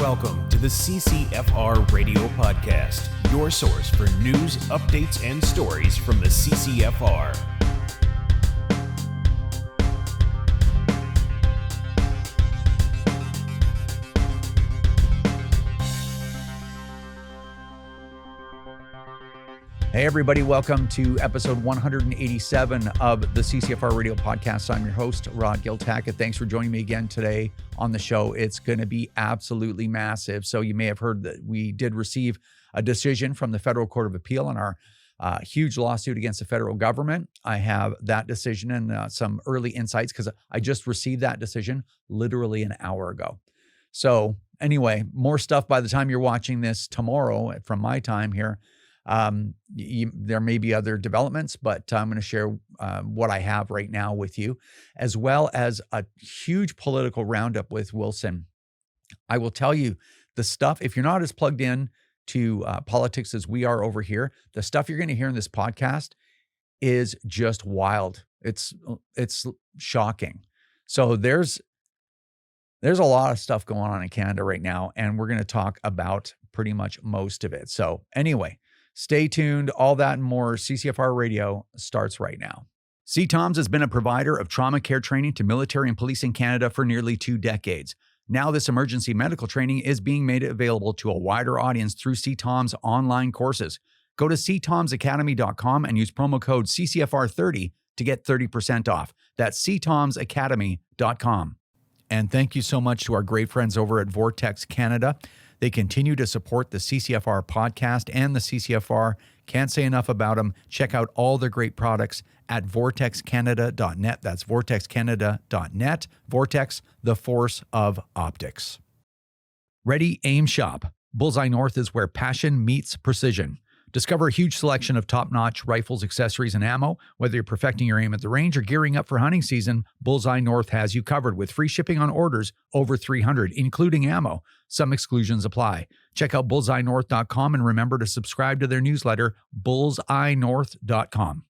Welcome to the CCFR Radio Podcast, your source for news, updates, and stories from the CCFR. Hey everybody, welcome to episode 187 of the CCFR Radio Podcast. I'm your host, 𝐿𝐿𝐼. Thanks for joining me again today on the show. It's going to be absolutely massive. So you may have heard that we did receive a decision from the Federal Court of Appeal on our huge lawsuit against the federal government. I have that decision and some early insights because I just received that decision literally an hour ago. So anyway, more stuff by the time you're watching this tomorrow from my time here. There may be other developments, but I'm going to share what I have right now with you, as well as a huge political roundup with Wilson. I will tell you the stuff, if you're not as plugged in to politics as we are over here, the stuff you're going to hear in this podcast is just wild. It's shocking. So there's a lot of stuff going on in Canada right now, and we're going to talk about pretty much most of it. So anyway, stay tuned. All that and more. CCFR Radio starts right now. 𝐂𝐂𝐿𝐼's has been a provider of trauma care training to military and police in Canada for nearly 2 decades. Now this emergency medical training is being made available to a wider audience through 𝐂𝐂𝐿𝐼's online courses. Go to 𝐂𝐂𝐼sacademy.com and use promo code CCFR30 to get 30% off. That's 𝐂𝐂𝐼sacademy.com. And thank you so much to our great friends over at Vortex Canada. They continue to support the CCFR podcast and the CCFR. Can't say enough about them. Check out all their great products at vortexcanada.net. That's vortexcanada.net. Vortex, the force of optics. Ready, aim, shop. Bullseye North is where passion meets precision. Discover a huge selection of top-notch rifles, accessories, and ammo. Whether you're perfecting your aim at the range or gearing up for hunting season, Bullseye North has you covered with free shipping on orders over 300, including ammo. Some exclusions apply. Check out bullseyenorth.com and remember to subscribe to their newsletter, bullseyenorth.com.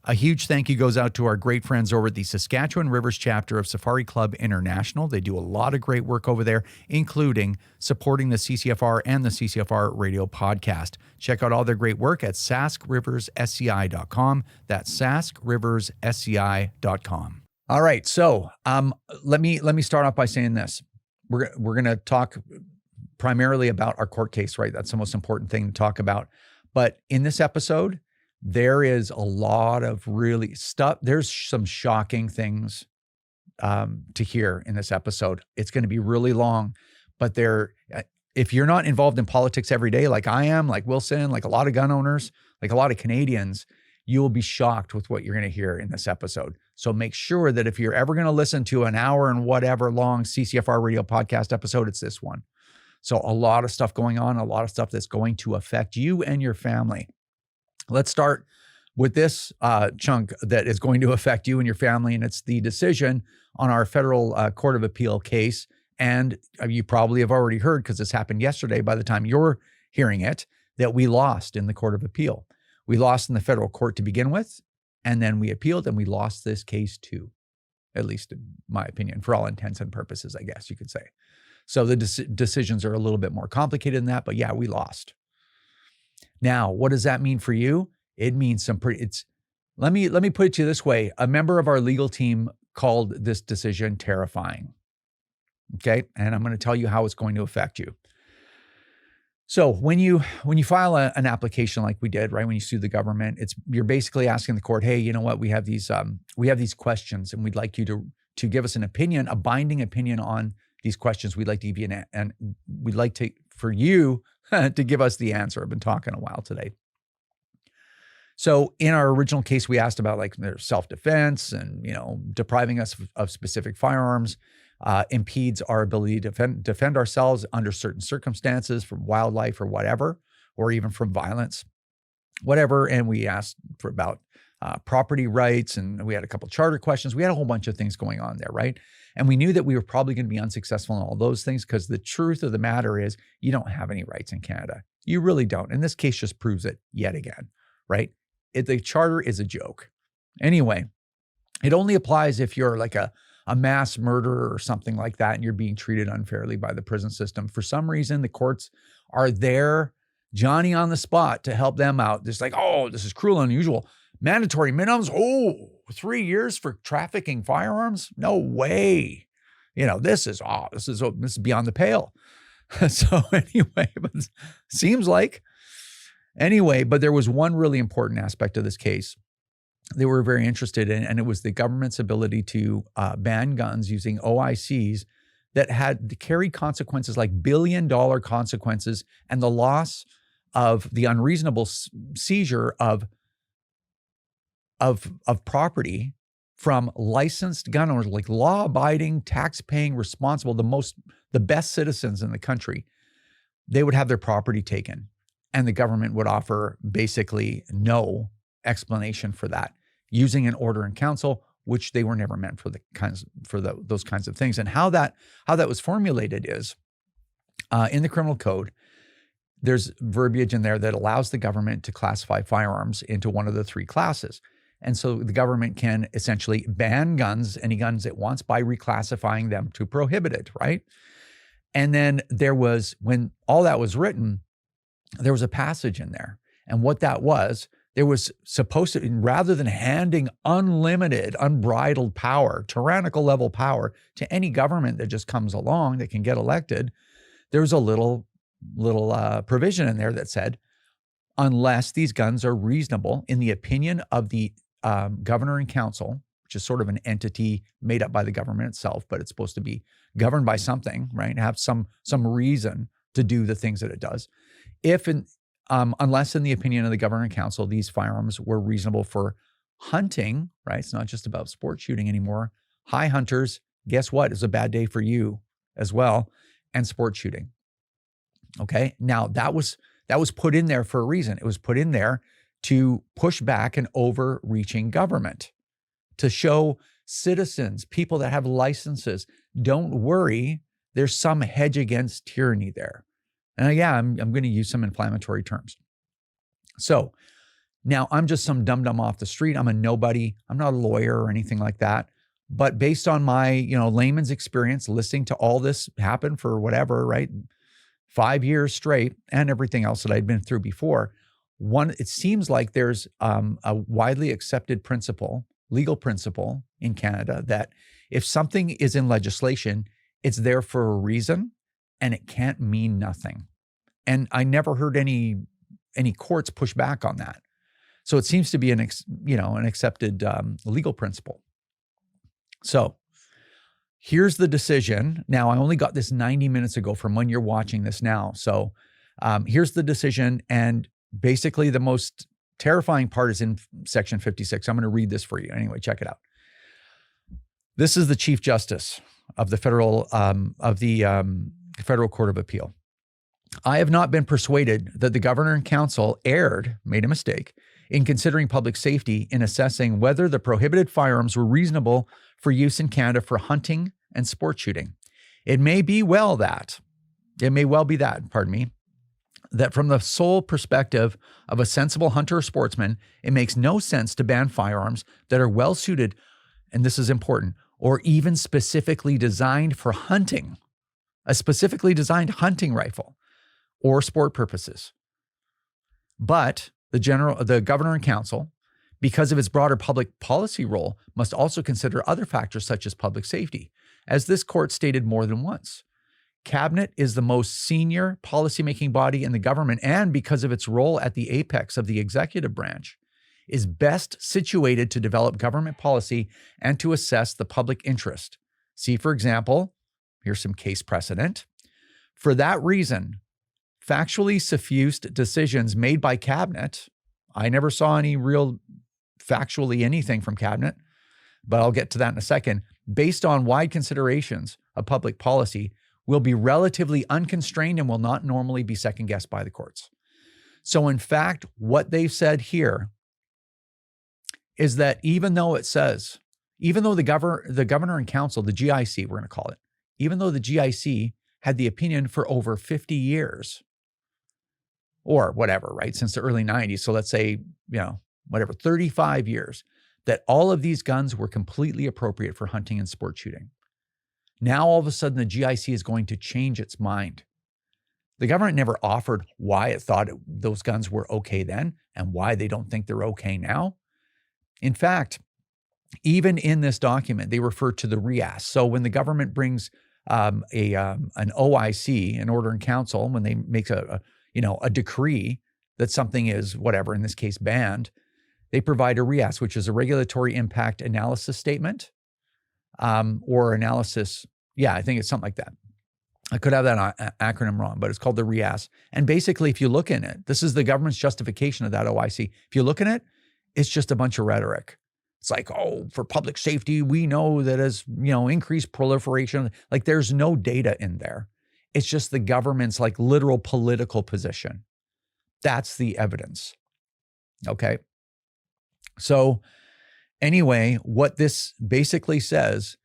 A huge thank you goes out to our great friends over at the Saskatchewan Rivers chapter of Safari Club International. They do a lot of great work over there, including supporting the CCFR and the CCFR Radio Podcast. Check out all their great work at saskriverssci.com. That's saskriverssci.com. All right, so let me start off by saying this. We're going to talk primarily about our court case, right? That's the most important thing to talk about. But in this episode, there is a lot of really stuff. There's some shocking things to hear in this episode. It's going to be really long, but if you're not involved in politics every day, like I am, like Wilson, like a lot of gun owners, like a lot of Canadians, you will be shocked with what you're going to hear in this episode. So make sure that if you're ever going to listen to an hour and whatever long CCFR Radio Podcast episode, it's this one. So a lot of stuff going on, a lot of stuff that's going to affect you and your family. Let's start with this chunk that is going to affect you and your family, and it's the decision on our Federal Court of Appeal case. And you probably have already heard, because this happened yesterday by the time you're hearing it, that we lost in the Court of Appeal. We lost in the federal court to begin with, and then we appealed and we lost this case too, at least in my opinion, for all intents and purposes, I guess you could say. So the decisions are a little bit more complicated than that, but yeah, we lost. Now, what does that mean for you? It means let me put it to you this way. A member of our legal team called this decision terrifying. Okay. And I'm going to tell you how it's going to affect you. So when you file an application like we did, right, when you sue the government, you're basically asking the court, hey, you know what, we have these questions, and we'd like you to give us an opinion, a binding opinion on these questions. We'd like to give you and we'd like for you to give us the answer. I've been talking a while today. So in our original case, we asked about like their self-defense and, depriving us of specific firearms impedes our ability to defend ourselves under certain circumstances from wildlife or whatever, or even from violence, whatever. And we asked for about property rights, and we had a couple charter questions. We had a whole bunch of things going on there, right? And we knew that we were probably going to be unsuccessful in all those things, because the truth of the matter is you don't have any rights in Canada. You really don't. And this case just proves it yet again, right? The charter is a joke. Anyway, it only applies if you're like a a mass murderer or something like that, and you're being treated unfairly by the prison system. For some reason, the courts are there, Johnny on the spot, to help them out. Just like, oh, this is cruel and unusual. Mandatory minimums, 3 years for trafficking firearms? No way. This is beyond the pale. So anyway, but seems like, but there was one really important aspect of this case they were very interested in, and it was the government's ability to ban guns using OICs that had carried consequences like billion-dollar consequences, and the loss of the unreasonable seizure of property from licensed gun owners, like law-abiding, tax-paying, responsible, the best citizens in the country. They would have their property taken, and the government would offer basically no explanation for that, using an order in council, which they were never meant for those kinds of things. And how that was formulated is in the criminal code. There's verbiage in there that allows the government to classify firearms into one of the three classes. And so the government can essentially ban guns, any guns it wants, by reclassifying them to prohibited, right? And then when all that was written, there was a passage in there. And what that was, there was supposed to, rather than handing unlimited, unbridled power, tyrannical level power to any government that just comes along that can get elected, there was a little provision in there that said, unless these guns are reasonable in the opinion of the governor and council, which is sort of an entity made up by the government itself, but it's supposed to be governed by something, right? Have some reason to do the things that it does. Unless in the opinion of the governor and council, these firearms were reasonable for hunting, right? It's not just about sport shooting anymore. High hunters, guess what? It's a bad day for you as well, and sport shooting. Okay, now that was put in there for a reason. It was put in there to push back an overreaching government, to show citizens, people that have licenses, don't worry, there's some hedge against tyranny there. And I'm going to use some inflammatory terms. So now I'm just some dum-dum off the street. I'm a nobody. I'm not a lawyer or anything like that. But based on my, layman's experience, listening to all this happen for whatever, right? 5 years straight, and everything else that I'd been through before. It seems like there's a widely accepted legal principle in Canada, that if something is in legislation, it's there for a reason, and it can't mean nothing. And I never heard any courts push back on that. So it seems to be an accepted legal principle. So here's the decision. Now, I only got this 90 minutes ago from when you're watching this now. So here's the decision. And basically the most terrifying part is in section 56. I'm going to read this for you. Anyway, check it out. This is the Chief Justice of the Federal Court of Appeal. I have not been persuaded that the governor and council made a mistake in considering public safety in assessing whether the prohibited firearms were reasonable for use in Canada for hunting and sport shooting. It may well be that from the sole perspective of a sensible hunter or sportsman, it makes no sense to ban firearms that are well suited, and this is important, or even specifically designed for hunting, a specifically designed hunting rifle or sport purposes. But the governor and council, because of its broader public policy role, must also consider other factors such as public safety. As this court stated more than once, Cabinet is the most senior policymaking body in the government, and because of its role at the apex of the executive branch, is best situated to develop government policy and to assess the public interest. See, for example, here's some case precedent. For that reason, factually suffused decisions made by Cabinet, I never saw any real factually anything from Cabinet, but I'll get to that in a second, based on wide considerations of public policy, will be relatively unconstrained and will not normally be second-guessed by the courts. So in fact, what they've said here is that even though the governor and council, the GIC, we're going to call it, even though the GIC had the opinion for over 50 years, or whatever, right, since the early 90s, so let's say, 35 years, that all of these guns were completely appropriate for hunting and sport shooting. Now, all of a sudden, the GIC is going to change its mind. The government never offered why it thought those guns were okay then and why they don't think they're okay now. In fact, even in this document, they refer to the RPO. So when the government brings an OIC, an order in council, when they make a decree that something is whatever, in this case, banned, they provide a RPO, which is a regulatory impact analysis statement, or analysis. Yeah, I think it's something like that. I could have that acronym wrong, but it's called the RPO. And basically, if you look in it, this is the government's justification of that OIC. If you look in it, it's just a bunch of rhetoric. It's like, oh, for public safety, we know that as, increased proliferation, like there's no data in there. It's just the government's like literal political position. That's the evidence. Okay. So anyway, what this basically says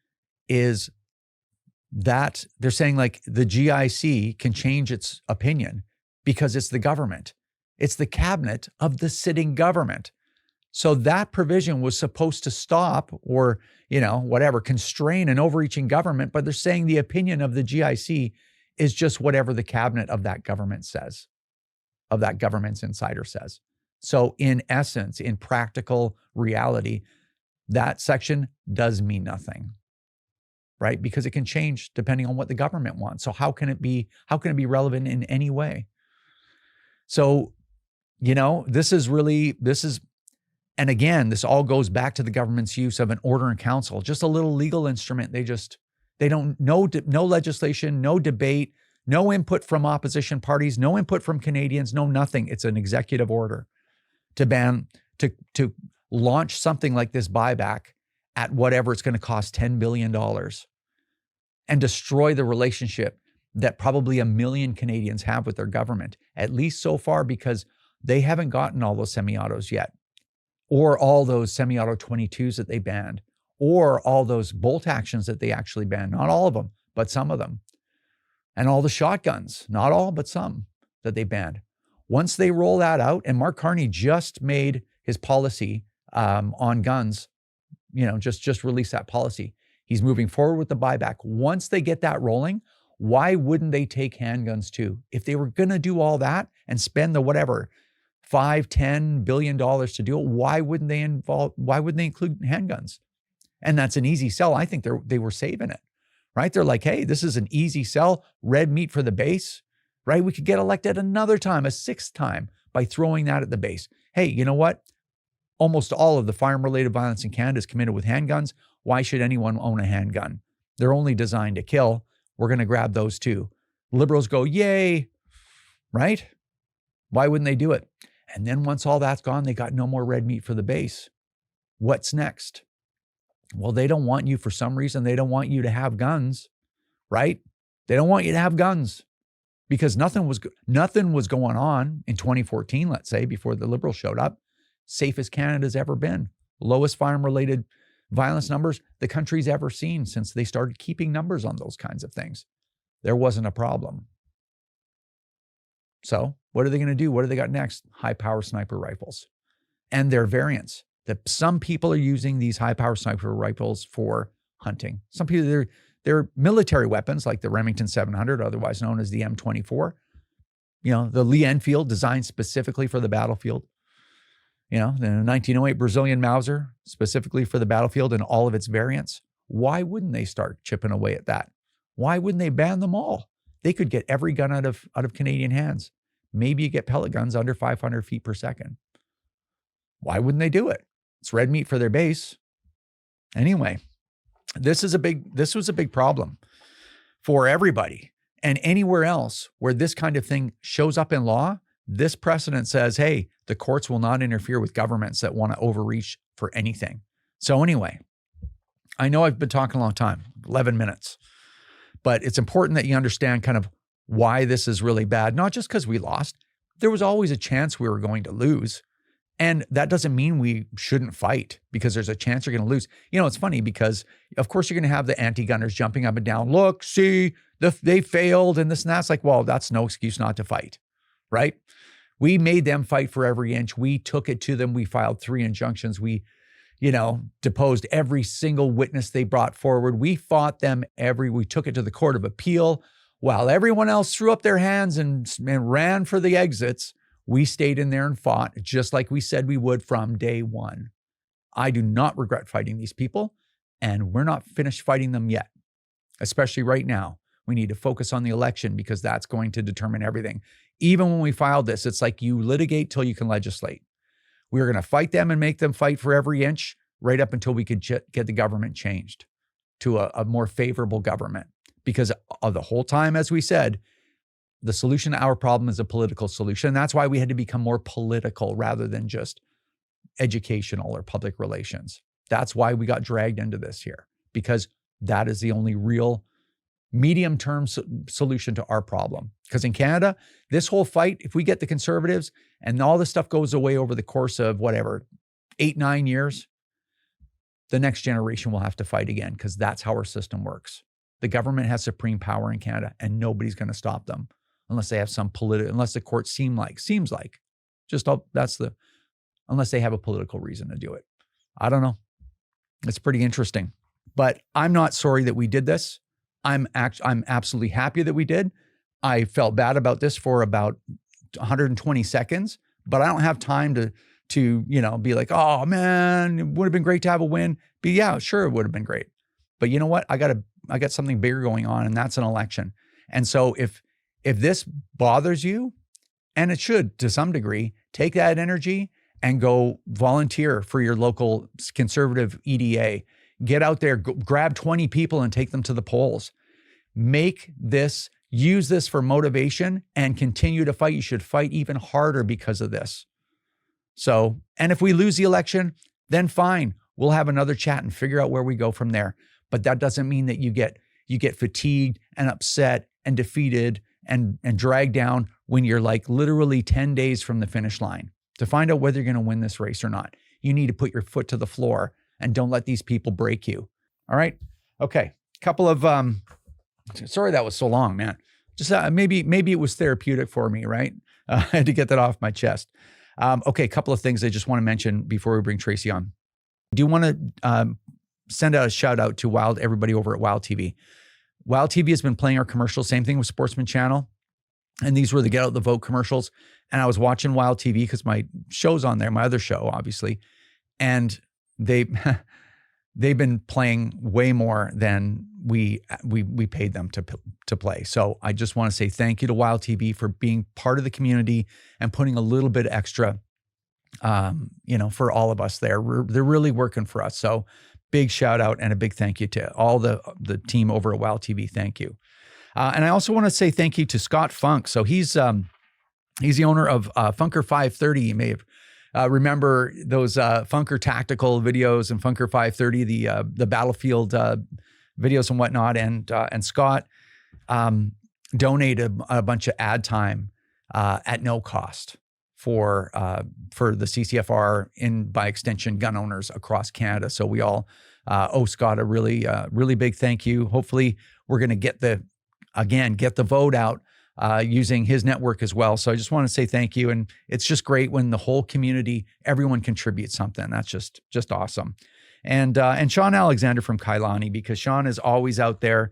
is that they're saying like the GIC can change its opinion because it's the government. It's the cabinet of the sitting government. So that provision was supposed to stop or, constrain an overreaching government, but they're saying the opinion of the GIC is just whatever the cabinet of that government says, of that government's insider says. So in essence, in practical reality, that section does mean nothing, right? Because it can change depending on what the government wants. So how can it be relevant in any way? So, and again, this all goes back to the government's use of an order in council, just a little legal instrument. No legislation, no debate, no input from opposition parties, no input from Canadians, no nothing. It's an executive order to launch something like this buyback at whatever it's going to cost, $10 billion, and destroy the relationship that probably 1 million Canadians have with their government, at least so far, because they haven't gotten all those semi-autos yet, or all those semi-auto 22s that they banned, or all those bolt actions that they actually banned. Not all of them, but some of them. And all the shotguns, not all, but some that they banned. Once they roll that out, and Mark Carney just made his policy on guns, just released that policy. He's moving forward with the buyback. Once they get that rolling, why wouldn't they take handguns too? If they were going to do all that and spend the whatever, $5-10 billion to do it, why wouldn't they include handguns? And that's an easy sell. I think they were saving it, right? They're like, hey, this is an easy sell, red meat for the base, right? We could get elected another time, a 6th time, by throwing that at the base. Hey, you know what? Almost all of the firearm-related violence in Canada is committed with handguns. Why should anyone own a handgun? They're only designed to kill. We're going to grab those too. Liberals go, yay, right? Why wouldn't they do it? And then once all that's gone, they got no more red meat for the base. What's next? Well, they don't want you, for some reason, they don't want you to have guns, right? They don't want you to have guns because nothing was going on in 2014, let's say, before the Liberals showed up. Safest Canada's ever been. Lowest firearm-related violence numbers the country's ever seen since they started keeping numbers on those kinds of things. There wasn't a problem. So what are they going to do? What do they got next? High-power sniper rifles and their variants. That some people are using these high-power sniper rifles for hunting. Some people, they're military weapons like the Remington 700, otherwise known as the M24. The Lee Enfield, designed specifically for the battlefield. The 1908 Brazilian Mauser, specifically for the battlefield and all of its variants. Why wouldn't they start chipping away at that? Why wouldn't they ban them all? They could get every gun out of Canadian hands. Maybe you get pellet guns under 500 feet per second. Why wouldn't they do it? It's red meat for their base. Anyway, this was a big problem for everybody. And anywhere else where this kind of thing shows up in law, this precedent says, hey, the courts will not interfere with governments that want to overreach for anything. So anyway, I know I've been talking a long time, 11 minutes, but it's important that you understand kind of why this is really bad, not just because we lost. There was always a chance we were going to lose. And that doesn't mean we shouldn't fight because there's a chance you're going to lose. It's funny because, of course, you're going to have the anti-gunners jumping up and down. Look, see, they failed and this and that. It's like, well, that's no excuse not to fight, right? We made them fight for every inch. We took it to them. We filed 3 injunctions. We, deposed every single witness they brought forward. We fought them we took it to the Court of Appeal. While everyone else threw up their hands and ran for the exits, we stayed in there and fought just like we said we would from day one. I do not regret fighting these people, and we're not finished fighting them yet, especially right now. We need to focus on the election because that's going to determine everything. Even when we filed this, it's like you litigate till you can legislate. We were going to fight them and make them fight for every inch right up until we could get the government changed to a more favorable government. Because of the whole time, as we said, the solution to our problem is a political solution. That's why we had to become more political rather than just educational or public relations. That's why we got dragged into this here, because that is the only real medium-term solution to our problem. Because in Canada, this whole fight, if we get the Conservatives and all this stuff goes away over the course of 8-9 years, the next generation will have to fight again, because that's how our system works. The government has supreme power in Canada, and nobody's going to stop them unless they have unless the court seems like, unless they have a political reason to do it. I don't know. It's pretty interesting, but I'm not sorry that we did this. I'm absolutely happy that we did. I felt bad about this for about 120 seconds, but I don't have time to be like, oh man, it would have been great to have a win. But yeah, sure, it would have been great. But you know what? I got something bigger going on, and that's an election. And so if this bothers you, and it should to some degree, take that energy and go volunteer for your local conservative EDA. Get out there, grab 20 people and take them to the polls. Use this for motivation and continue to fight. You should fight even harder because of this. So, and if we lose the election, then fine. We'll have another chat and figure out where we go from there. But that doesn't mean that you get fatigued and upset and defeated and dragged down when you're like literally 10 days from the finish line. To find out whether you're going to win this race or not, you need to put your foot to the floor and don't let these people break you. All right? Okay. Couple of, sorry that was so long, man. Just maybe it was therapeutic for me, right? I had to get that off my chest. Okay, a couple of things I just want to mention before we bring Tracy on. I do want to send out a shout out to everybody over at Wild TV. Wild TV has been playing our commercials, same thing with Sportsman Channel. And these were the Get Out the Vote commercials. And I was watching Wild TV because my show's on there, my other show, obviously. And they've been playing way more than we paid them to play. So I just want to say thank you to Wild TV for being part of the community and putting a little bit extra, for all of us there. They're really working for us. So big shout out and a big thank you to all the team over at Wild TV. Thank you. And I also want to say thank you to Scott Funk. So he's the owner of Funker 530. You may have remember those Funker tactical videos and Funker 530, the battlefield videos and whatnot. And Scott donated a bunch of ad time at no cost for the CCFR and by extension gun owners across Canada. So we all owe Scott a really big thank you. Hopefully we're going to get the vote out using his network as well. So I just want to say thank you. And it's just great when the whole community, everyone contributes something. That's just awesome. And Sean Alexander from 𝐂𝐂𝐅𝐑, because Sean is always out there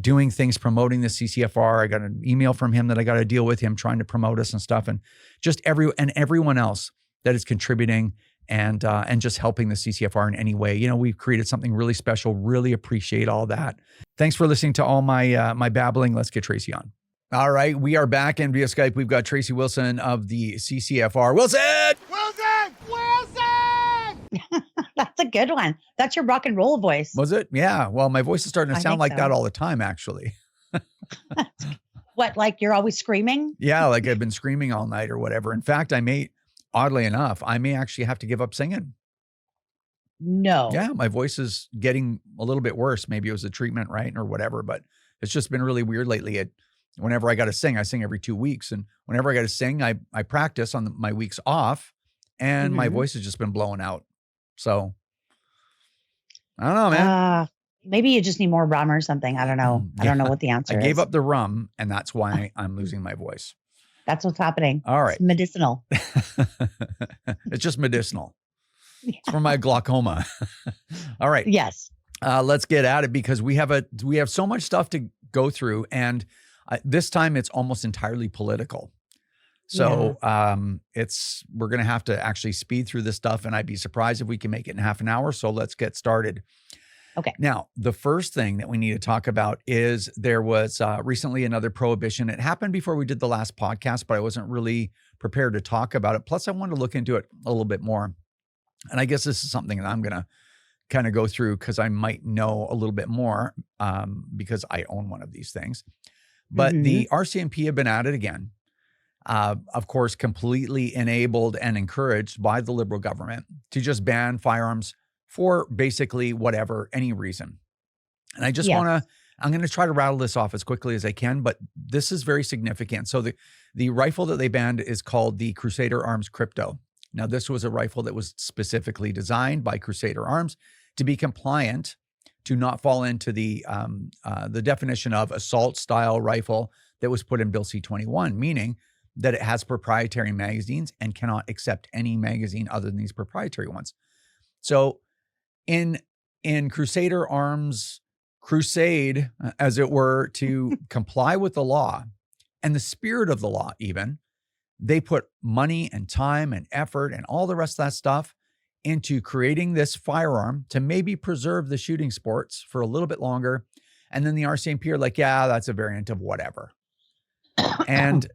doing things, promoting the CCFR. I got an email from him that I got to deal with him trying to promote us and stuff. And just everyone else that is contributing and just helping the CCFR in any way. We've created something really special. Really appreciate all that. Thanks for listening to all my babbling. Let's get Tracy on. All right, we are back, and via Skype, we've got Tracy Wilson of the CCFR. Wilson! That's a good one. That's your rock and roll voice. Was it? Yeah. Well, my voice is starting to sound like that all the time, actually. What, like you're always screaming? Yeah, like I've been screaming all night or whatever. In fact, oddly enough, I may actually have to give up singing. No. Yeah, my voice is getting a little bit worse. Maybe it was a treatment, right? Or whatever, but it's just been really weird lately. Whenever I got to sing, I sing every 2 weeks. And whenever I got to sing, I practice on my weeks off, and my voice has just been blowing out. So I don't know, man. Maybe you just need more rum or something. I don't know. I don't know what the answer is. I gave up the rum, and that's why I'm losing my voice. That's what's happening. All right. It's medicinal. It's just medicinal. It's for my glaucoma. All right. Yes. Let's get at it because we have so much stuff to go through, and this time it's almost entirely political. So we're going to have to actually speed through this stuff, and I'd be surprised if we can make it in half an hour. So let's get started. Okay. Now, the first thing that we need to talk about is there was recently another prohibition. It happened before we did the last podcast, but I wasn't really prepared to talk about it. Plus, I wanted to look into it a little bit more. And I guess this is something that I'm going to kind of go through because I might know a little bit more because I own one of these things. But the RCMP have been at it again. Of course, completely enabled and encouraged by the Liberal government to just ban firearms for basically whatever, any reason. And I just I'm going to try to rattle this off as quickly as I can, but this is very significant. So the rifle that they banned is called the Crusader Arms Crypto. Now, this was a rifle that was specifically designed by Crusader Arms to be compliant, to not fall into the definition of assault style rifle that was put in Bill C-21, meaning that it has proprietary magazines and cannot accept any magazine other than these proprietary ones. So in Crusader Arms crusade, as it were, to comply with the law and the spirit of the law even, they put money and time and effort and all the rest of that stuff into creating this firearm to maybe preserve the shooting sports for a little bit longer. And then the RCMP are like, yeah, that's a variant of whatever. And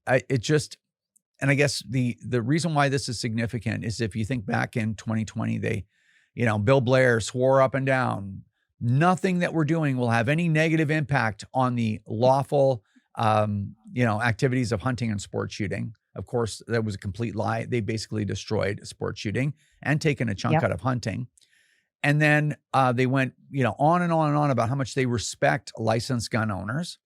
I guess the reason why this is significant is if you think back in 2020, Bill Blair swore up and down, nothing that we're doing will have any negative impact on the lawful, activities of hunting and sport shooting. Of course, that was a complete lie. They basically destroyed sport shooting and taken a chunk out of hunting. And then they went, on and on and on about how much they respect licensed gun owners.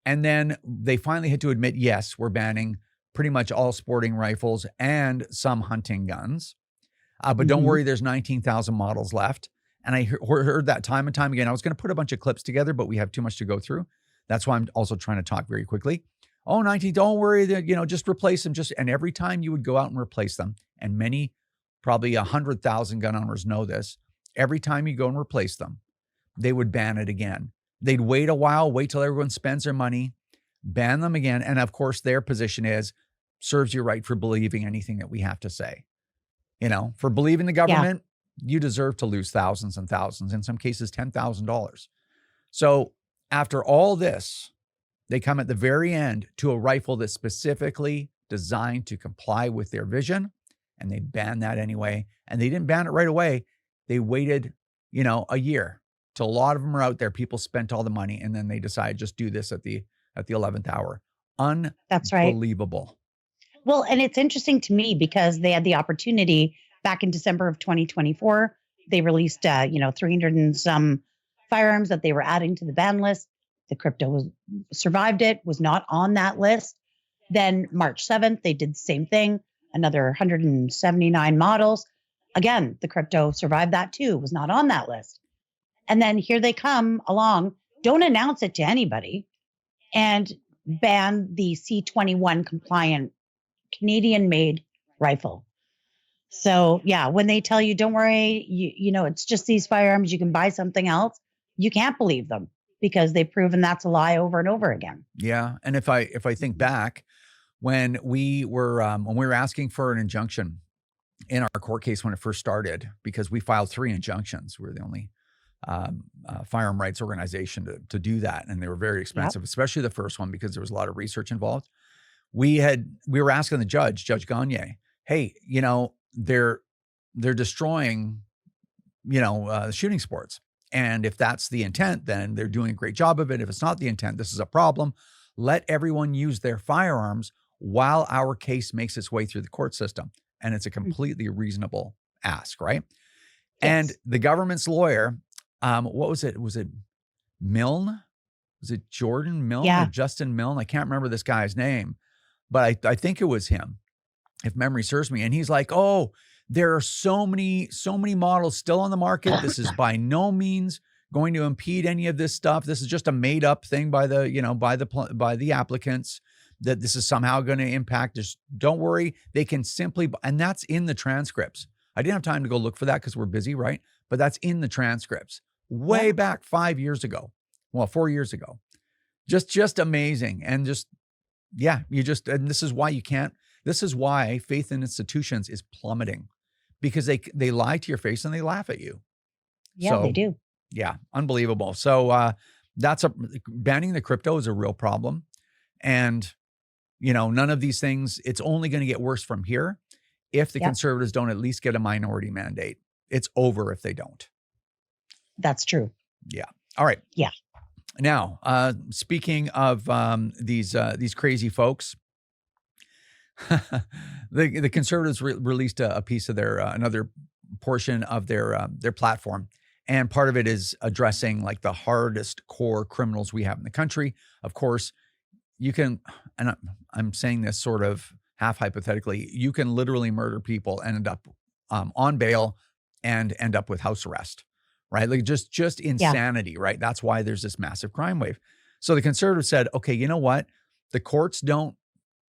And then they finally had to admit, yes, we're banning pretty much all sporting rifles and some hunting guns. But don't worry, there's 19,000 models left. And I heard that time and time again. I was going to put a bunch of clips together, but we have too much to go through. That's why I'm also trying to talk very quickly. Oh, 19, don't worry, just replace them. And every time you would go out and replace them, and many, probably 100,000 gun owners know this, every time you go and replace them, they would ban it again. They'd wait a while, wait till everyone spends their money, ban them again. And of course, their position is, serves you right for believing anything that we have to say. For believing the government, you deserve to lose thousands and thousands, in some cases, $10,000. So after all this, they come at the very end to a rifle that's specifically designed to comply with their vision, and they ban that anyway. And they didn't ban it right away. They waited, a year till a lot of them are out there. People spent all the money, and then they decided just do this at the 11th hour. That's right. Unbelievable. Well, and it's interesting to me because they had the opportunity back in December of 2024. They released, 300 and some firearms that they were adding to the ban list. The crypto survived it, was not on that list. Then March 7th, they did the same thing, another 179 models. Again, the crypto survived that too, was not on that list. And then here they come along, don't announce it to anybody, and ban the C-21 compliant Canadian-made rifle. So yeah, when they tell you, don't worry, it's just these firearms, you can buy something else, you can't believe them because they've proven that's a lie over and over again. Yeah. And if I think back when we were asking for an injunction in our court case when it first started, because we filed 3 injunctions, we were the only firearm rights organization to do that. And they were very expensive, especially the first one, because there was a lot of research involved. We were asking the Judge 𝐥𝐞𝐠𝐚𝐥, hey, they're destroying, shooting sports. And if that's the intent, then they're doing a great job of it. If it's not the intent, this is a problem. Let everyone use their firearms while our case makes its way through the court system. And it's a completely reasonable ask, right? Yes. And the government's lawyer, what was it? Was it Milne? Was it Jordan Milne or Justin Milne? I can't remember this guy's name, but I think it was him, if memory serves me. And he's like, oh, there are so many models still on the market. This is by no means going to impede any of this stuff. This is just a made up thing by the applicants, that this is somehow going to impact. Just don't worry. They can simply, and that's in the transcripts I didn't have time to go look for that because we're busy, right? But that's in the transcripts way back 5 years ago. Well, 4 years ago. Just amazing. And just, yeah, and this is why this is why faith in institutions is plummeting, because they lie to your face and they laugh at you. Yeah, they do. Yeah, unbelievable. So banning the crypto is a real problem. And, none of these things, it's only going to get worse from here if the conservatives don't at least get a minority mandate. It's over if they don't. That's true. Yeah. All right. Yeah. Now, speaking of these crazy folks, the conservatives released a piece of their another portion of their platform, and part of it is addressing like the hardest core criminals we have in the country. Of course, you can, and I'm saying this sort of half hypothetically, you can literally murder people and end up on bail and end up with house arrest. Right? Like just insanity, right? That's why there's this massive crime wave. So the conservatives said, okay, you know what? The courts don't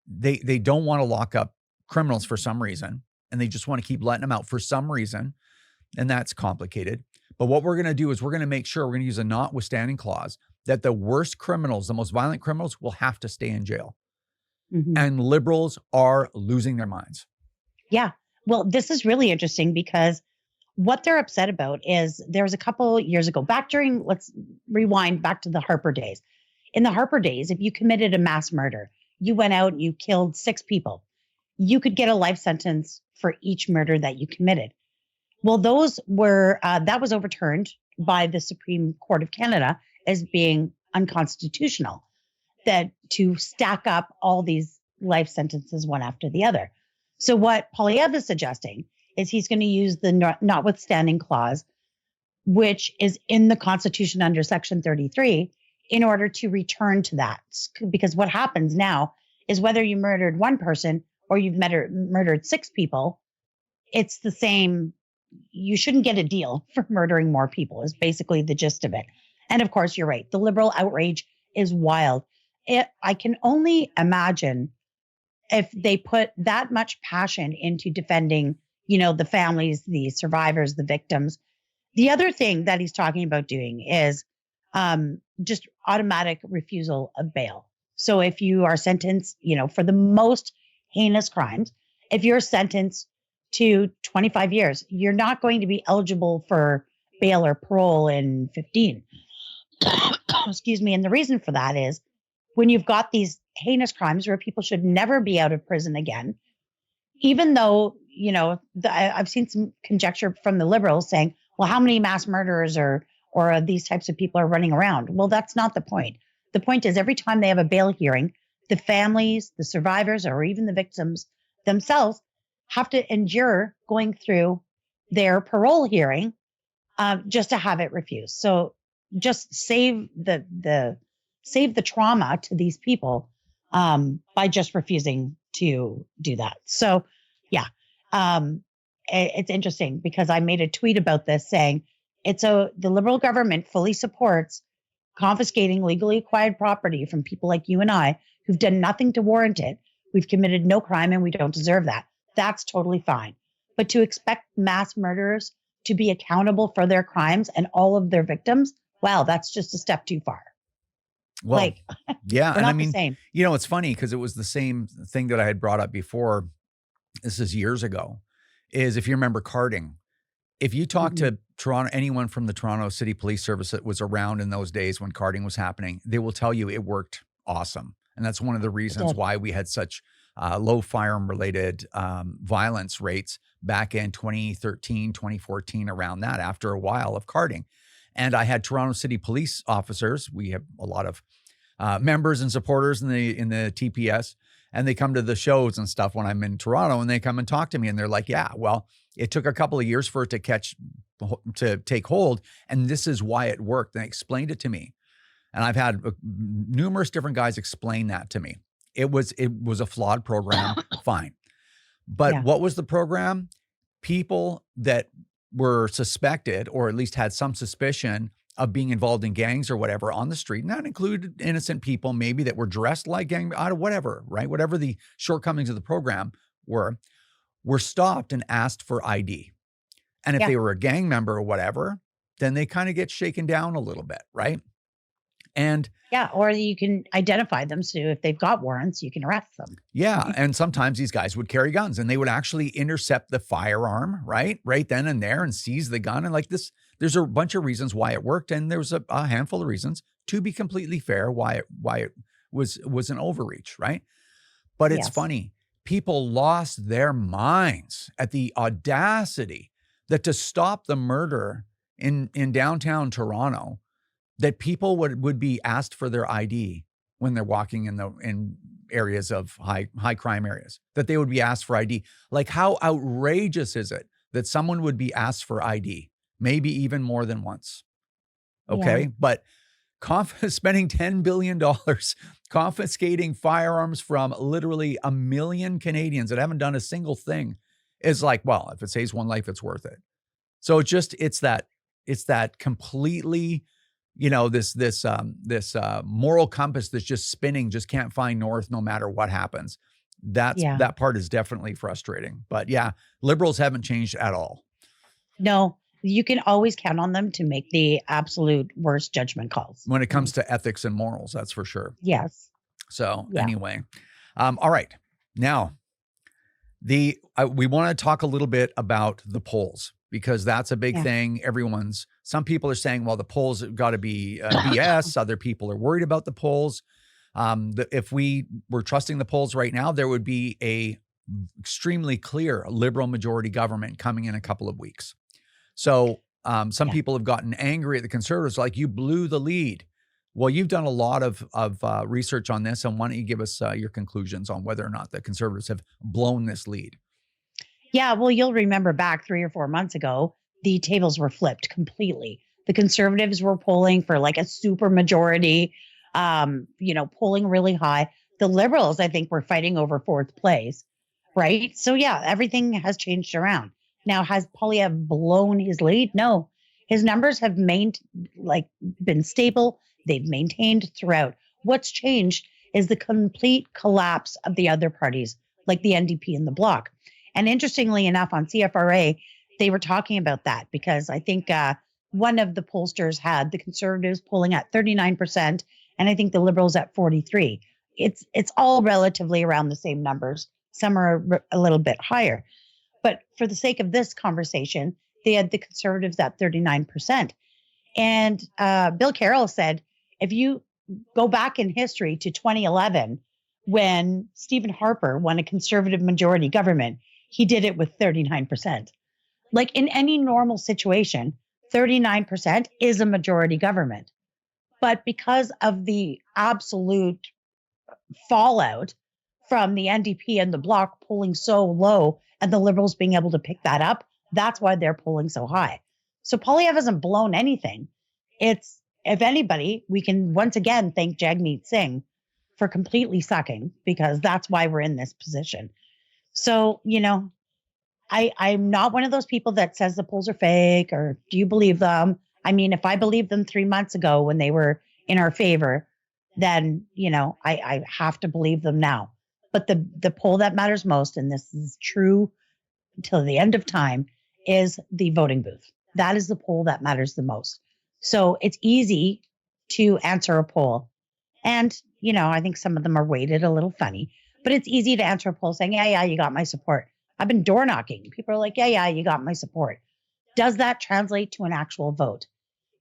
want to lock up criminals for some reason, and they just want to keep letting them out for some reason. And that's complicated. But what we're going to do is we're going to make sure we're going to use a notwithstanding clause that the worst criminals, the most violent criminals, will have to stay in jail. Mm-hmm. And liberals are losing their minds. Yeah. Well, this is really interesting because what they're upset about is there was a couple years ago, let's rewind back to the Harper days. In the Harper days, if you committed a mass murder, you went out and you killed 6 people, you could get a life sentence for each murder that you committed. Well, that was overturned by the Supreme Court of Canada as being unconstitutional, that to stack up all these life sentences one after the other. So what Poilievre is suggesting is he's going to use the notwithstanding clause, which is in the Constitution under Section 33, in order to return to that. Because what happens now is whether you murdered one person or you've murdered 6 people, it's the same. You shouldn't get a deal for murdering more people is basically the gist of it. And of course, you're right. The liberal outrage is wild. I can only imagine if they put that much passion into defending the families, the survivors, the victims. The other thing that he's talking about doing is just automatic refusal of bail. So if you are sentenced, for the most heinous crimes, if you're sentenced to 25 years, you're not going to be eligible for bail or parole in 15. Excuse me. And the reason for that is when you've got these heinous crimes where people should never be out of prison again, even though, I've seen some conjecture from the liberals saying, well, how many mass murderers or these types of people are running around? Well, that's not the point. The point is every time they have a bail hearing, the families, the survivors, or even the victims themselves have to endure going through their parole hearing just to have it refused. So just save the trauma to these people by just refusing to do that. So yeah, it's interesting because I made a tweet about this saying the liberal government fully supports confiscating legally acquired property from people like you and I who've done nothing to warrant it. We've committed no crime and we don't deserve that. That's totally fine. But to expect mass murderers to be accountable for their crimes and all of their victims, wow, that's just a step too far. Well, yeah. And I mean, the same. It's funny because it was the same thing that I had brought up before. This is years ago, is if you remember carding, if you talk to anyone from the Toronto City Police Service that was around in those days when carding was happening, they will tell you it worked awesome. And that's one of the reasons why we had such low firearm related violence rates back in 2013, 2014, around that, after a while of carding. And I had Toronto City police officers. We have a lot of members and supporters in the TPS, and they come to the shows and stuff when I'm in Toronto, and they come and talk to me, and they're like, yeah, well, it took a couple of years for it to take hold, and this is why it worked. And they explained it to me. And I've had numerous different guys explain that to me. It was a flawed program, fine. But what was the program? People that were suspected, or at least had some suspicion of being involved in gangs or whatever on the street, and that included innocent people maybe that were dressed like gang, whatever, right? Whatever the shortcomings of the program were stopped and asked for ID. And if they were a gang member or whatever, then they kind of get shaken down a little bit, right? And or you can identify them. So if they've got warrants, you can arrest them. Yeah. And sometimes these guys would carry guns and they would actually intercept the firearm, right then and there, and seize the gun. And like this, there's a bunch of reasons why it worked. And there was a handful of reasons, to be completely fair, why it was an overreach, right? But it's funny. People lost their minds at the audacity that to stop the murder in downtown Toronto, that people would be asked for their ID when they're walking in areas of high crime areas, that they would be asked for ID. Like, how outrageous is it that someone would be asked for ID, maybe even more than once? Okay. But spending $10 billion confiscating firearms from literally 1 million Canadians that haven't done a single thing is like, well, if it saves one life, it's worth it. So it's that completely, this moral compass that's just spinning, just can't find north no matter what happens. That part is definitely frustrating. But yeah, Liberals haven't changed at all. No, you can always count on them to make the absolute worst judgment calls when it comes to ethics and morals. That's for sure. Yes. So anyway, all right. Now, we want to talk a little bit about the polls, because that's a big thing. Some people are saying, well, the polls have got to be BS. Other people are worried about the polls. If we were trusting the polls right now, there would be a extremely clear Liberal majority government coming in a couple of weeks. So some people have gotten angry at the Conservatives, like, you blew the lead. Well, you've done a lot of research on this, and why don't you give us your conclusions on whether or not the Conservatives have blown this lead? Yeah, well, you'll remember back 3 or 4 months ago, the tables were flipped completely. The Conservatives were polling for like a super majority, polling really high. The Liberals, I think, were fighting over 4th place, right? So yeah, everything has changed around. Now, has Poilievre blown his lead? No, his numbers have been stable. They've maintained throughout. What's changed is the complete collapse of the other parties, like the NDP and the Bloc. And interestingly enough, on CFRA, they were talking about that, because I think one of the pollsters had the Conservatives polling at 39%, and I think the Liberals at 43%. It's all relatively around the same numbers. Some are a little bit higher. But for the sake of this conversation, they had the Conservatives at 39%. And Bill Carroll said, if you go back in history to 2011, when Stephen Harper won a Conservative majority government, he did it with 39%. Like, in any normal situation, 39% is a majority government. But because of the absolute fallout from the NDP and the Bloc polling so low, and the Liberals being able to pick that up, that's why they're polling so high. So Poilievre hasn't blown anything. It's, if anybody, we can once again thank 𝐥𝐞𝐠𝐚𝐥 for completely sucking, because that's why we're in this position. So, I'm not one of those people that says the polls are fake, or do you believe them? I mean, if I believed them 3 months ago when they were in our favor, then, I have to believe them now. But the poll that matters most, and this is true until the end of time, is the voting booth. That is the poll that matters the most. So it's easy to answer a poll. And, I think some of them are weighted a little funny, but it's easy to answer a poll saying, yeah, you got my support. I've been door knocking. People are like, yeah, you got my support. Does that translate to an actual vote?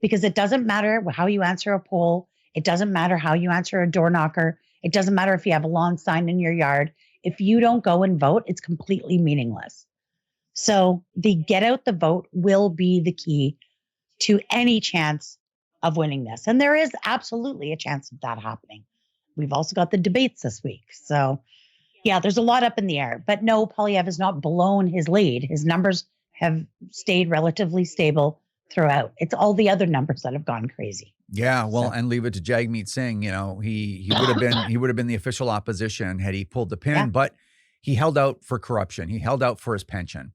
Because it doesn't matter how you answer a poll. It doesn't matter how you answer a door knocker. It doesn't matter if you have a lawn sign in your yard. If you don't go and vote, it's completely meaningless. So the get out the vote will be the key to any chance of winning this. And there is absolutely a chance of that happening. We've also got the debates this week. So yeah, there's a lot up in the air. But no, Poilievre has not blown his lead. His numbers have stayed relatively stable throughout. It's all the other numbers that have gone crazy. Yeah, well, and leave it to _𝐥𝐞𝐠𝐚𝐥. He would have been the official opposition had he pulled the pin, but he held out for corruption. He held out for his pension.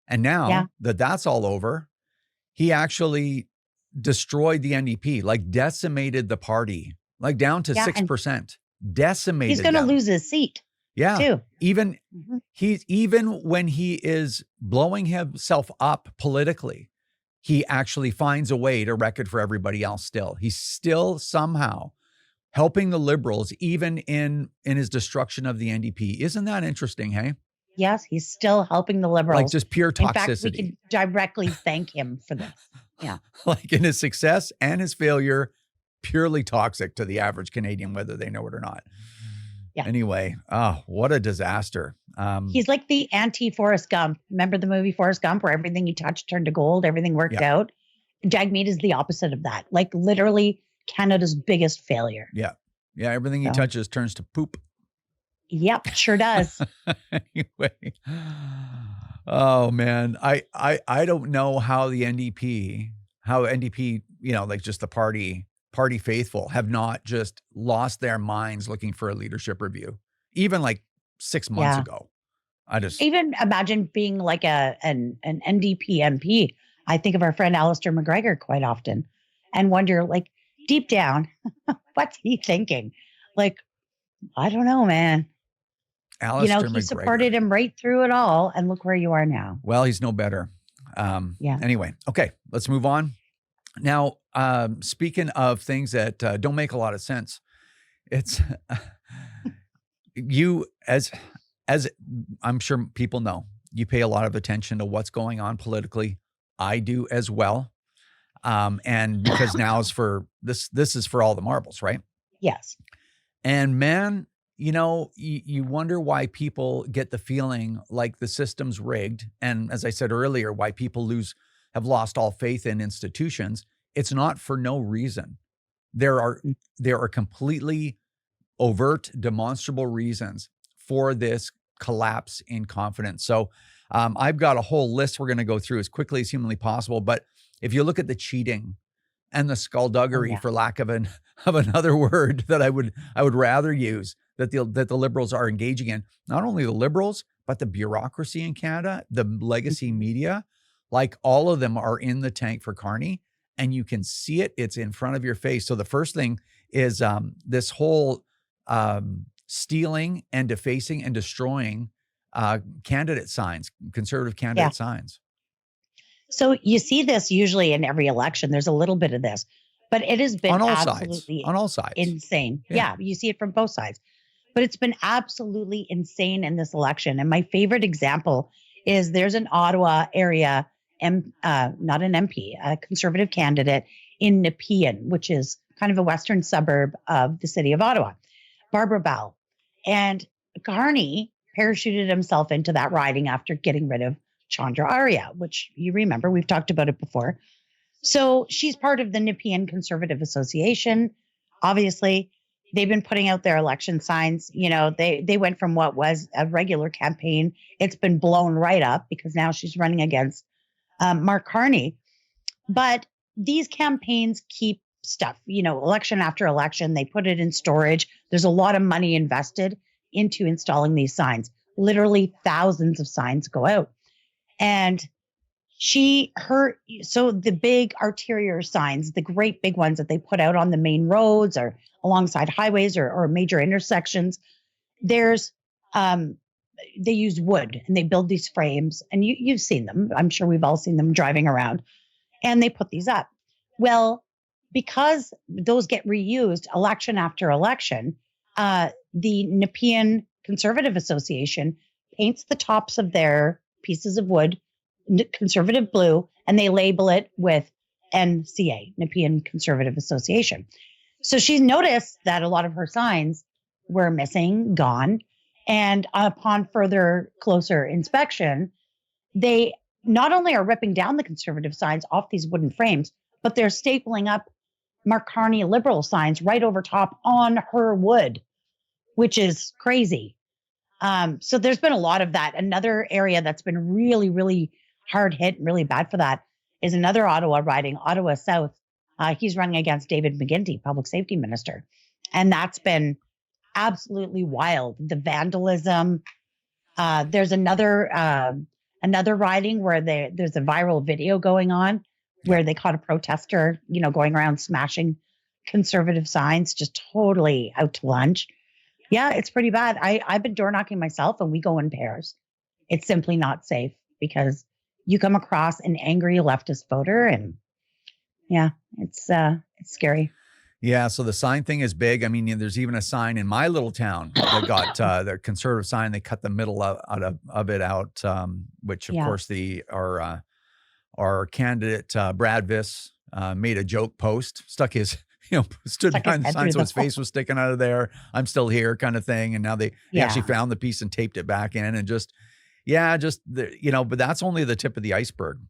And now that that's all over, he actually destroyed the NDP, like decimated the party, like down to 6%. Decimated. He's going to lose his seat. Yeah. too. Even Mhm. even when he is blowing himself up politically, he actually finds a way to wreck it for everybody else still. He's still somehow helping the Liberals, even in his destruction of the NDP. Isn't that interesting, hey? Yes, he's still helping the Like Liberals. just pure In fact, we toxicity. can directly thank him for this. Yeah. Like in his success and his failure, purely toxic to the average Canadian, whether they know it or not. Yeah. Anyway, oh, what a disaster. He's like the anti-Forrest Gump. Remember the movie Forrest Gump, where everything he touched turned to gold, everything worked out? 𝐥𝐞𝐠𝐚𝐥 is the opposite of that. Like literally Canada's biggest failure. Yeah. Yeah. Everything he So. touches turns to poop. Yep, sure does. Anyway. Oh man. I don't know how the NDP, you know, like just the party faithful have not just lost their minds looking for a leadership review. Even like 6 months ago. I just even imagine being like an NDP MP. I think of our friend Alistair McGregor quite often and wonder, like, deep down, what's he thinking? Like, I don't know, man. Alistair McGregor. He supported him right through it all, and look where you are now. Well, he's no better. Anyway, okay, let's move on. Now, speaking of things that don't make a lot of sense, it's you as I'm sure people know, you pay a lot of attention to what's going on politically. I do as well. And because now is for this is for all the marbles, right? Yes. And man, you know, you wonder why people get the feeling like the system's rigged. And as I said earlier, why people have lost all faith in institutions. It's not for no reason. There are completely overt, demonstrable reasons for this collapse in confidence. So I've got a whole list we're going to go through as quickly as humanly possible. But if you look at the cheating and the skullduggery, for lack of another word that I would rather use, that the Liberals are engaging in, not only the Liberals, but the bureaucracy in Canada, the legacy media, like all of them are in the tank for Carney, and you can see it. It's in front of your face. So the first thing is this whole stealing and defacing and destroying candidate signs, conservative candidate signs. So you see this usually in every election. There's a little bit of this, but it has been on all sides insane. Yeah, you see it from both sides, but it's been absolutely insane in this election. And my favorite example is there's an Ottawa area, not an MP, a conservative candidate in Nepean, which is kind of a western suburb of the city of Ottawa, Barbara Bell. And Carney parachuted himself into that riding after getting rid of Chandra Arya, which you remember, we've talked about it before. So she's part of the Nepean Conservative Association. Obviously, they've been putting out their election signs. You know, they went from what was a regular campaign. It's been blown right up because now she's running against Mark Carney. But these campaigns keep stuff, you know, election after election, they put it in storage. There's a lot of money invested into installing these signs. Literally thousands of signs go out. And so the big arterial signs, the great big ones that they put out on the main roads or alongside highways or major intersections, there's, they use wood and they build these frames, and you've seen them. I'm sure we've all seen them driving around, and they put these up. Well, because those get reused election after election, the Nepean Conservative Association paints the tops of their pieces of wood conservative blue, and they label it with NCA, Nepean Conservative Association. So she's noticed that a lot of her signs were missing, gone, and upon further closer inspection, they not only are ripping down the conservative signs off these wooden frames, but they're stapling up Mark Carney Liberal signs right over top on her wood, which is crazy. So there's been a lot of that. Another area that's been really, really hard hit and really bad for that is another Ottawa riding, Ottawa South. He's running against David McGuinty, public safety minister. And that's been absolutely wild. The vandalism. There's another riding where there's a viral video going on where they caught a protester, you know, going around smashing conservative signs, just totally out to lunch. Yeah, it's pretty bad. I've been door knocking myself, and we go in pairs. It's simply not safe because you come across an angry leftist voter, and yeah, it's scary. Yeah, so the sign thing is big. I mean, there's even a sign in my little town that got the conservative sign. They cut the middle of it out, which of Yeah. course our candidate Brad Viss made a joke post, stuck his stood Stuck his behind the head sign through so the his face was sticking out of there. I'm still here, kind of thing. And now they actually Yeah. found the piece and taped it back in, and but that's only the tip of the iceberg,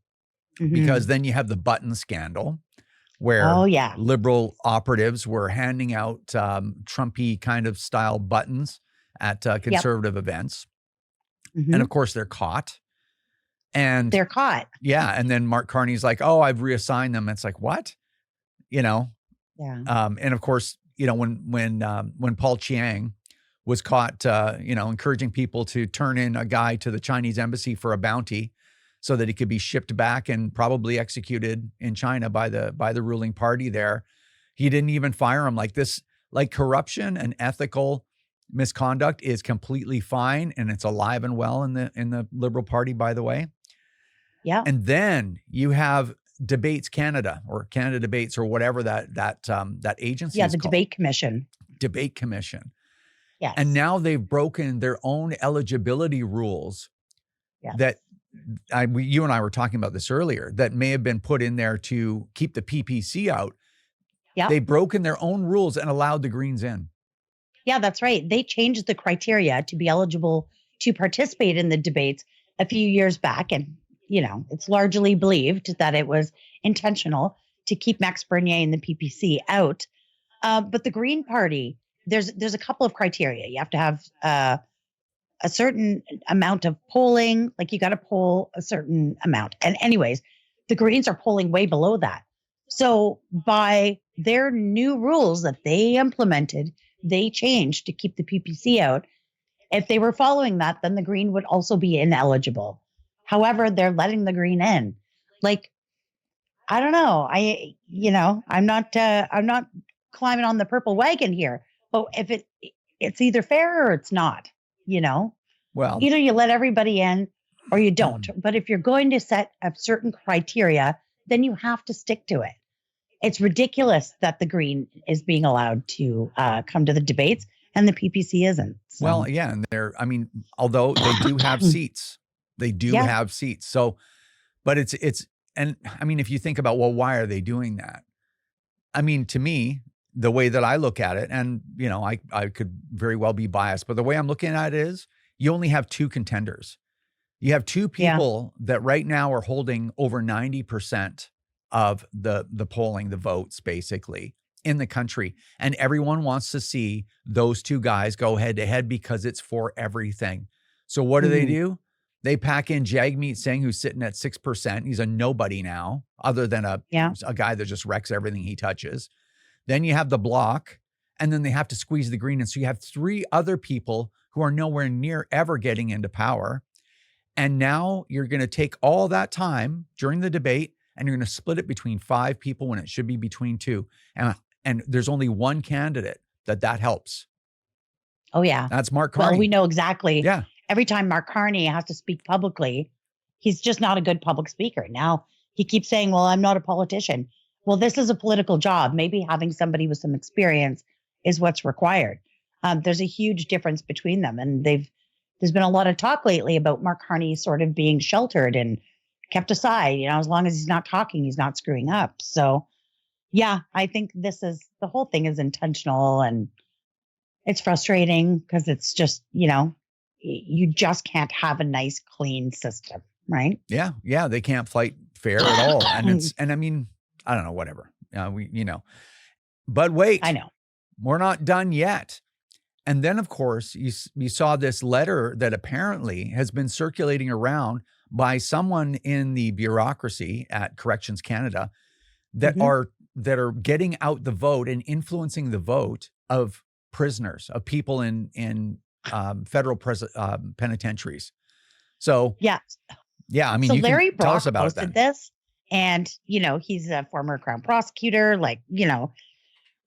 because Mhm. then you have the button scandal, Oh, where yeah. liberal operatives were handing out Trumpy kind of style buttons at Yep. conservative events. And Mhm. of course, they're caught. And They're caught. yeah, and then Mark Carney's like, "Oh, I've reassigned them." It's like, what? You know? Yeah. And of course, when Paul Chiang was caught, encouraging people to turn in a guy to the Chinese embassy for a bounty so that he could be shipped back and probably executed in China by the ruling party there, he didn't even fire him. Like this, like corruption and ethical misconduct is completely fine, and it's alive and well in the Liberal Party, by the way. Yeah. And then you have Debates Canada, or Canada Debates, or whatever that agency Yeah, is the called. debate commission. Debate Commission. Yes. And now they've broken their own eligibility rules Yes. that you and I were talking about this earlier, that may have been put in there to keep the PPC out. Yeah. They've broken their own rules and allowed the Greens in. Yeah, that's right. They changed the criteria to be eligible to participate in the debates a few years back. And, it's largely believed that it was intentional to keep Max Bernier and the PPC out. But the Green Party, there's a couple of criteria. You have to have a certain amount of polling, like you got to poll a certain amount. And anyways, the Greens are polling way below that. So by their new rules that they implemented, they changed to keep the PPC out. If they were following that, then the Green would also be ineligible. However, they're letting the Green in. Like, I don't know. I'm not climbing on the purple wagon here. But if it's either fair or it's not, Well, either you let everybody in or you don't. But if you're going to set a certain criteria, then you have to stick to it. It's ridiculous that the Green is being allowed to come to the debates and the PPC isn't. So. well, yeah. And although they do have seats, have seats. So, but and I mean, if you think about, well, why are they doing that? I mean, to me, the way that I look at it, and, I could very well be biased, but the way I'm looking at it is, you only have two contenders. You have two people that right now are holding over 90% of the polling, the votes, basically, in the country. And everyone wants to see those two guys go head to head because it's for everything. So what do? They pack in 𝐥𝐞𝐠𝐚𝐥, who's sitting at 6%. He's a nobody now, other than a guy that just wrecks everything he touches. Then you have the Bloc, and then they have to squeeze the Green. And so you have three other people who are nowhere near ever getting into power. And now you're going to take all that time during the debate, and you're going to split it between five people when it should be between two. And there's only one candidate that helps. Oh, yeah. That's Mark Carney. Well, we know exactly. Yeah. Every time Mark Carney has to speak publicly, he's just not a good public speaker. Now he keeps saying, well, I'm not a politician. Well, this is a political job. Maybe having somebody with some experience is what's required. There's a huge difference between them. And there's been a lot of talk lately about Mark Carney sort of being sheltered and kept aside. As long as he's not talking, he's not screwing up. So, yeah, I think the whole thing is intentional, and it's frustrating because it's just, you just can't have a nice, clean system, right? Yeah. Yeah. They can't fight fair at all. And I mean, I don't know, whatever. But wait, I know. We're not done yet. And then, of course, you saw this letter that apparently has been circulating around by someone in the bureaucracy at Corrections Canada that are getting out the vote and influencing the vote of prisoners, of people in federal penitentiaries. So yeah. I mean, so you Larry can tell us about posted this, and he's a former Crown prosecutor,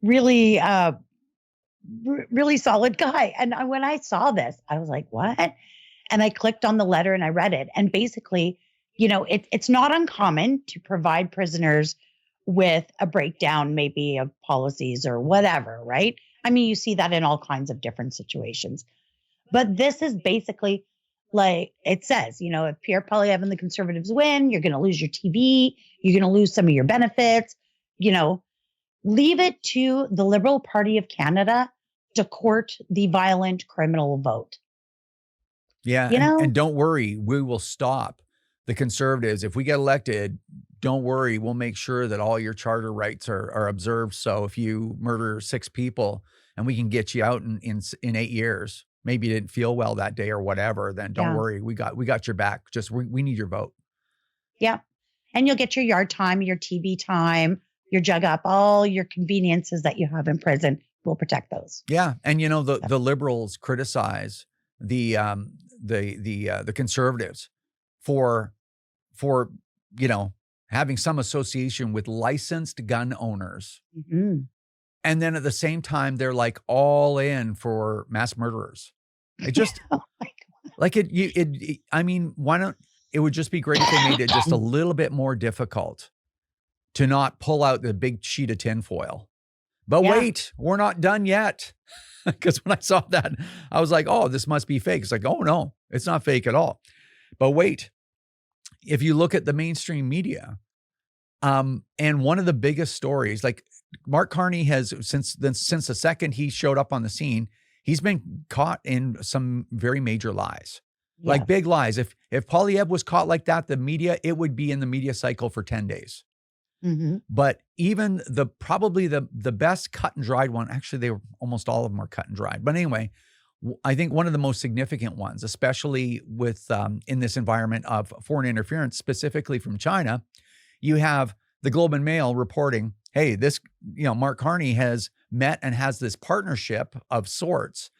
really really solid guy. And when I saw this, I was like, what? And I clicked on the letter and I read it. And basically, it's not uncommon to provide prisoners with a breakdown, maybe of policies or whatever, right? I mean, you see that in all kinds of different situations. But this is basically like it says, if Pierre Poilievre and the Conservatives win, you're going to lose your TV, you're going to lose some of your benefits, leave it to the Liberal Party of Canada to court the violent criminal vote. Yeah. And don't worry, we will stop the Conservatives. If we get elected, don't worry, we'll make sure that all your charter rights are observed. So if you murder 6 people and we can get you out in 8 years, maybe you didn't feel well that day or whatever, then don't worry, we got your back. Just we need your vote. Yeah. And you'll get your yard time, your TV time, your jug up, all your conveniences that you have in prison. We'll protect those. Yeah. And the Liberals criticize the Conservatives for having some association with licensed gun owners. Mm-hmm. And then at the same time, they're like all in for mass murderers. It just oh my God. Like I mean, why don't, it would just be great if they made it just a little bit more difficult to not pull out the big sheet of tinfoil. But wait, we're not done yet. Because when I saw that, I was like, oh, this must be fake. It's like, oh no, it's not fake at all. But wait, if you look at the mainstream media, and one of the biggest stories, like Mark Carney has, since the second he showed up on the scene, he's been caught in some very major lies, like big lies. If Poilievre was caught like that, the media, it would be in the media cycle for 10 days. Mm-hmm. But even probably the best cut and dried one, actually almost all of them are cut and dried. But anyway, I think one of the most significant ones, especially with in this environment of foreign interference, specifically from China, you have the Globe and Mail reporting, hey, this, Mark Carney has met and has this partnership of sorts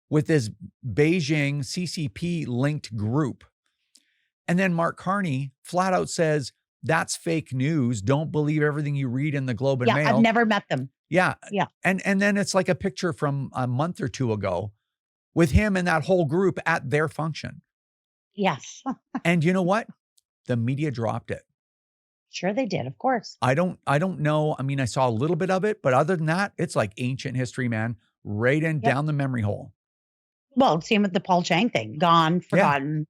with this Beijing CCP linked group. And then Mark Carney flat out says, that's fake news. Don't believe everything you read in the Globe and Mail. Yeah, I've never met them. Yeah. Yeah. And then it's like a picture from a month or two ago with him and that whole group at their function. Yes. And you know what? The media dropped it. Sure they did, of course. I don't know. I mean, I saw a little bit of it, but other than that, it's like ancient history, man. Right down the memory hole. Well, same with the Paul Chang thing. Gone, forgotten.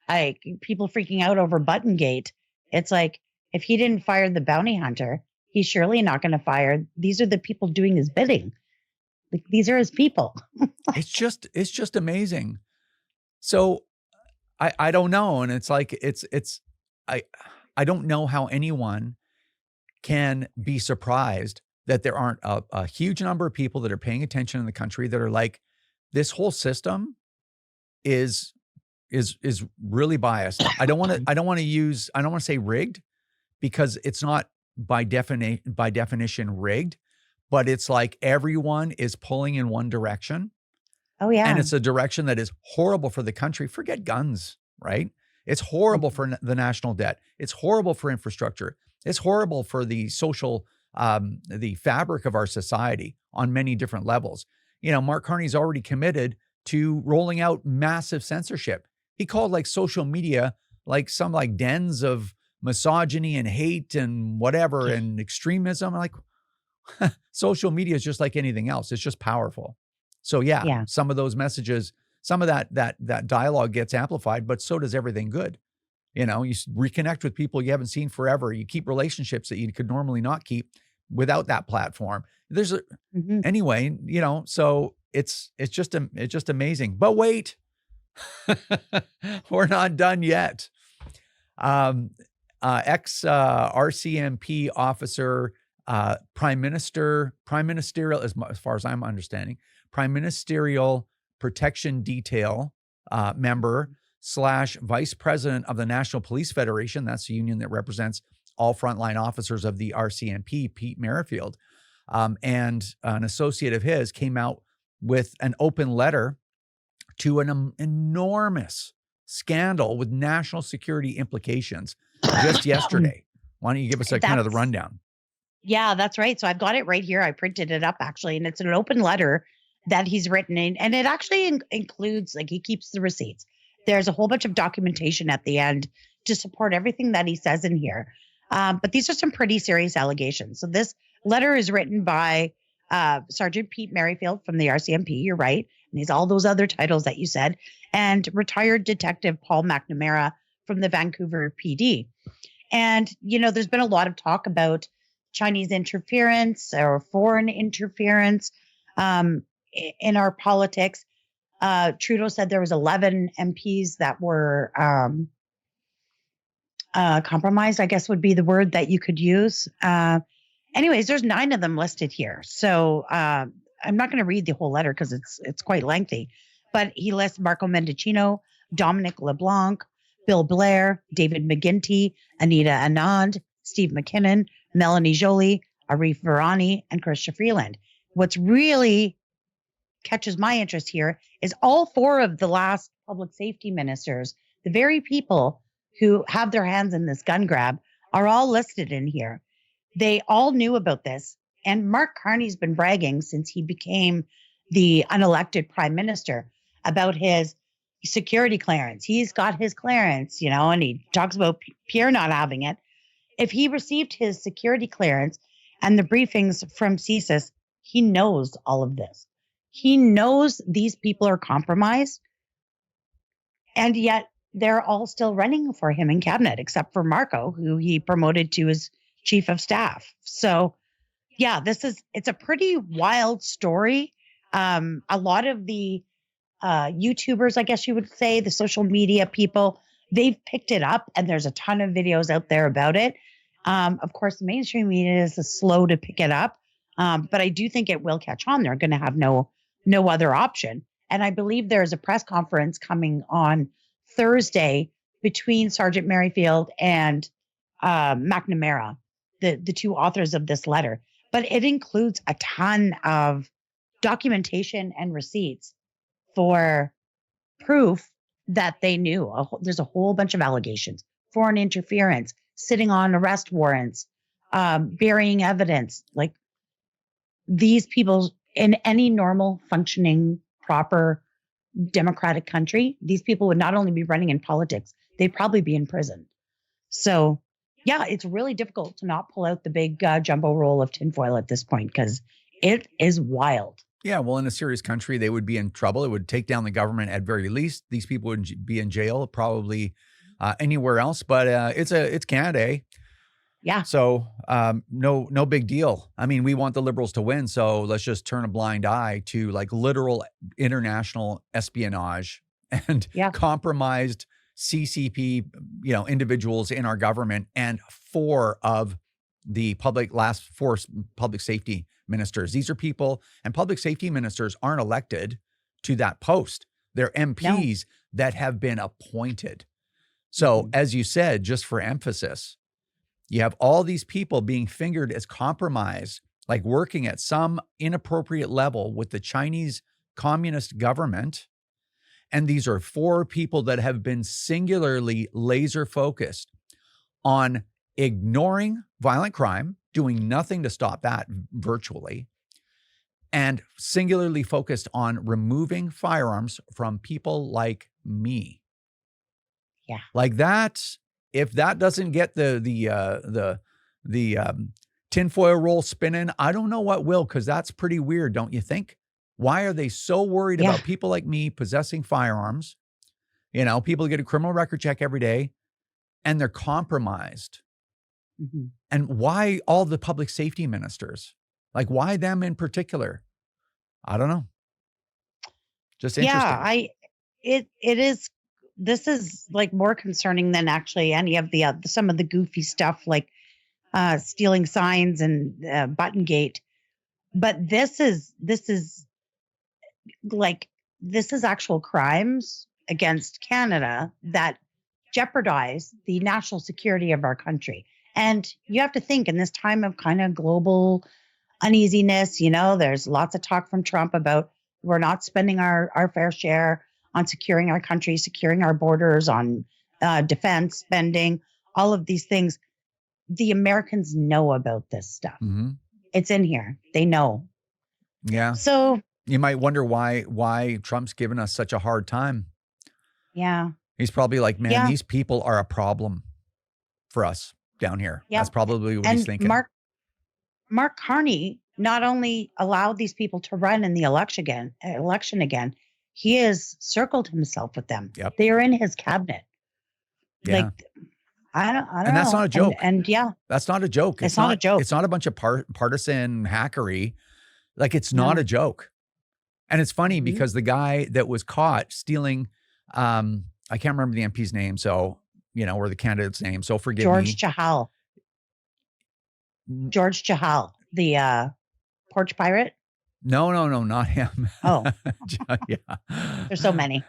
Like people freaking out over Buttongate. It's like, if he didn't fire the bounty hunter, he's surely not going to fire. These are the people doing his bidding. Like, these are his people. It's just amazing. So I don't know. And it's like, I don't know how anyone can be surprised that there aren't a huge number of people that are paying attention in the country that are like, this whole system is really biased. I don't want to say rigged, because it's not by definition rigged, but it's like everyone is pulling in one direction. Oh yeah. And it's a direction that is horrible for the country. Forget guns, right? It's horrible for the national debt. It's horrible for infrastructure. It's horrible for the social, the fabric of our society on many different levels. Mark Carney's already committed to rolling out massive censorship. He called like social media like some like dens of misogyny and hate and whatever and extremism. I'm like, social media is just like anything else. It's just powerful. So yeah. Some of those messages, some of that dialogue gets amplified, but so does everything good. You reconnect with people you haven't seen forever. You keep relationships that you could normally not keep without that platform. Anyway, so it's just amazing. But wait, we're not done yet. Ex-RCMP officer, prime ministerial, as far as I'm understanding, prime ministerial protection detail member / vice president of the National Police Federation. That's the union that represents all frontline officers of the RCMP, Pete Merrifield, and an associate of his came out with an open letter to an enormous scandal with national security implications just yesterday. Why don't you give us kind of the rundown? Yeah, that's right. So I've got it right here. I printed it up actually, and it's an open letter that he's written in, and it actually includes, like, he keeps the receipts. There's a whole bunch of documentation at the end to support everything that he says in here. But these are some pretty serious allegations. So this letter is written by Sergeant Pete Merrifield from the RCMP. You're right. And he's all those other titles that you said. And retired Detective Paul McNamara from the Vancouver PD. And, there's been a lot of talk about Chinese interference or foreign interference in our politics. Trudeau said there was 11 MPs that were compromised, I guess would be the word that you could use. Anyways, there's 9 of them listed here. So I'm not going to read the whole letter because it's quite lengthy. But he lists Marco Mendicino, Dominic LeBlanc, Bill Blair, David McGuinty, Anita Anand, Steve McKinnon, Melanie Joly, Arif Virani, and Chrystia Freeland. What's really catches my interest here is all 4 of the last public safety ministers, the very people who have their hands in this gun grab, are all listed in here. They all knew about this. And Mark Carney's been bragging since he became the unelected prime minister about his security clearance. He's got his clearance, and he talks about Pierre not having it. If he received his security clearance and the briefings from CSIS, he knows all of this. He knows these people are compromised, and yet they're all still running for him in cabinet, except for Marco, who he promoted to as chief of staff. So, yeah, it's a pretty wild story. A lot of the YouTubers, I guess you would say, the social media people, they've picked it up, and there's a ton of videos out there about it. Of course, the mainstream media is slow to pick it up, but I do think it will catch on. They're going to have no other option. And I believe there's a press conference coming on Thursday between Sergeant Merrifield and McNamara, the 2 authors of this letter. But it includes a ton of documentation and receipts for proof that they knew. There's a whole bunch of allegations, foreign interference, sitting on arrest warrants, burying evidence. Like, these people in any normal, functioning, proper, democratic country, these people would not only be running in politics, they'd probably be in prison. So, yeah, it's really difficult to not pull out the big jumbo roll of tinfoil at this point, because it is wild. Yeah, well, in a serious country, they would be in trouble. It would take down the government at very least. These people would be in jail, probably anywhere else. But it's Canada, eh? Yeah. So no big deal. I mean, we want the Liberals to win, so let's just turn a blind eye to like literal international espionage and compromised CCP, individuals in our government, and 4 of the last 4 public safety ministers. These are people, and public safety ministers aren't elected to that post. They're MPs that have been appointed. So as you said, just for emphasis, you have all these people being fingered as compromised, like working at some inappropriate level with the Chinese communist government. And these are 4 people that have been singularly laser focused on ignoring violent crime, doing nothing to stop that virtually, and singularly focused on removing firearms from people like me. Yeah. Like that, if that doesn't get the tinfoil roll spinning, I don't know what will, because that's pretty weird, don't you think? Why are they so worried about people like me possessing firearms? People get a criminal record check every day, and they're compromised. Mm-hmm. And why all the public safety ministers? Like, why them in particular? I don't know. Just interesting. Yeah, this is like more concerning than actually any of the some of the goofy stuff, like stealing signs and Buttongate. But this is actual crimes against Canada that jeopardize the national security of our country. And you have to think, in this time of kind of global uneasiness, there's lots of talk from Trump about we're not spending our fair share on securing our country, securing our borders, on defense spending, all of these things. The Americans know about this stuff. Mm-hmm. It's in here. They know. Yeah. So, You might wonder why Trump's given us such a hard time. Yeah. He's probably like, man, these people are a problem for us down here. Yeah. That's probably what and he's thinking. Mark Carney not only allowed these people to run in the election again, he has circled himself with them. Yep. They are in his cabinet. Yeah. Like, I don't know. And that's not a joke. And that's not a joke. It's not a joke. It's not a bunch of partisan hackery. Like, it's not a joke. And it's funny because the guy that was caught stealing, I can't remember the MP's name, so, or the candidate's name, so forgive me. 𝐥𝐿. 𝐥𝐿, the porch pirate. No, not him. Oh. Yeah. There's so many.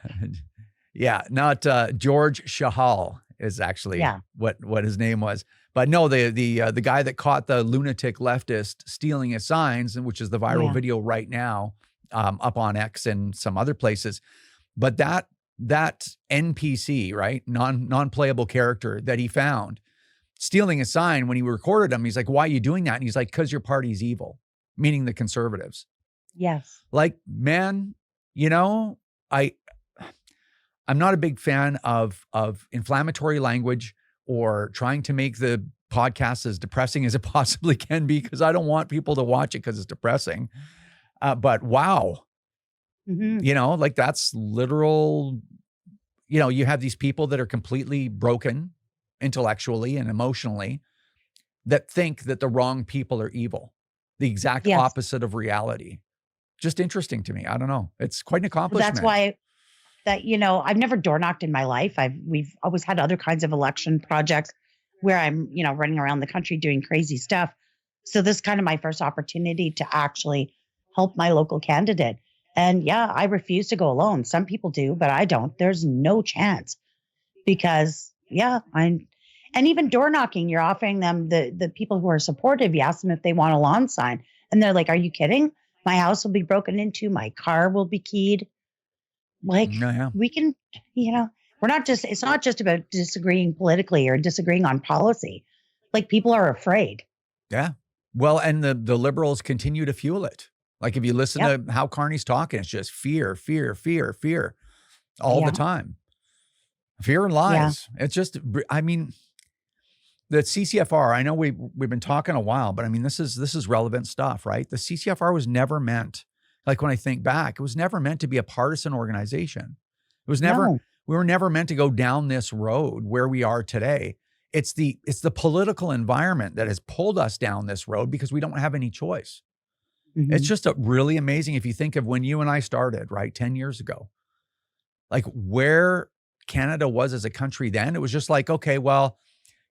Yeah, not 𝐥𝐿 is actually what his name was. But no, the guy that caught the lunatic leftist stealing his signs, and which is the viral video right now, up on X and some other places. But that NPC, right, non-playable character that he found stealing a sign, when he recorded him, he's like, "Why are you doing that?" And he's like, "Because your party's evil," meaning the conservatives. Yes. Like, man, I'm not a big fan of inflammatory language or trying to make the podcast as depressing as it possibly can be, because I don't want people to watch it because it's depressing. But wow, like, that's literal. You have these people that are completely broken intellectually and emotionally that think that the wrong people are evil, the exact opposite of reality. Just interesting to me. I don't know. It's quite an accomplishment. That's why I've never door knocked in my life. We've always had other kinds of election projects where I'm, running around the country doing crazy stuff. So this is kind of my first opportunity to actually help my local candidate. And I refuse to go alone. Some people do, but I don't. There's no chance, because and even door knocking, you're offering them, the people who are supportive, you ask them if they want a lawn sign, and they're like, "Are you kidding? My house will be broken into. My car will be keyed." Like, we can, it's not just about disagreeing politically or disagreeing on policy. Like, people are afraid. Yeah. Well, and the liberals continue to fuel it. Like, if you listen to how Carney's talking, it's just fear all the time. Fear and lies. It's just, I mean, the CCFR, I know we've been talking a while, but I mean, this is relevant stuff, right? The CCFR was never meant, like, when I think back, it was never meant to be a partisan organization. It was never, we were never meant to go down this road where we are today. It's the political environment that has pulled us down this road because we don't have any choice. It's just really amazing if you think of when you and I started, right, 10 years ago, like, where Canada was as a country then. It was just like, okay, well,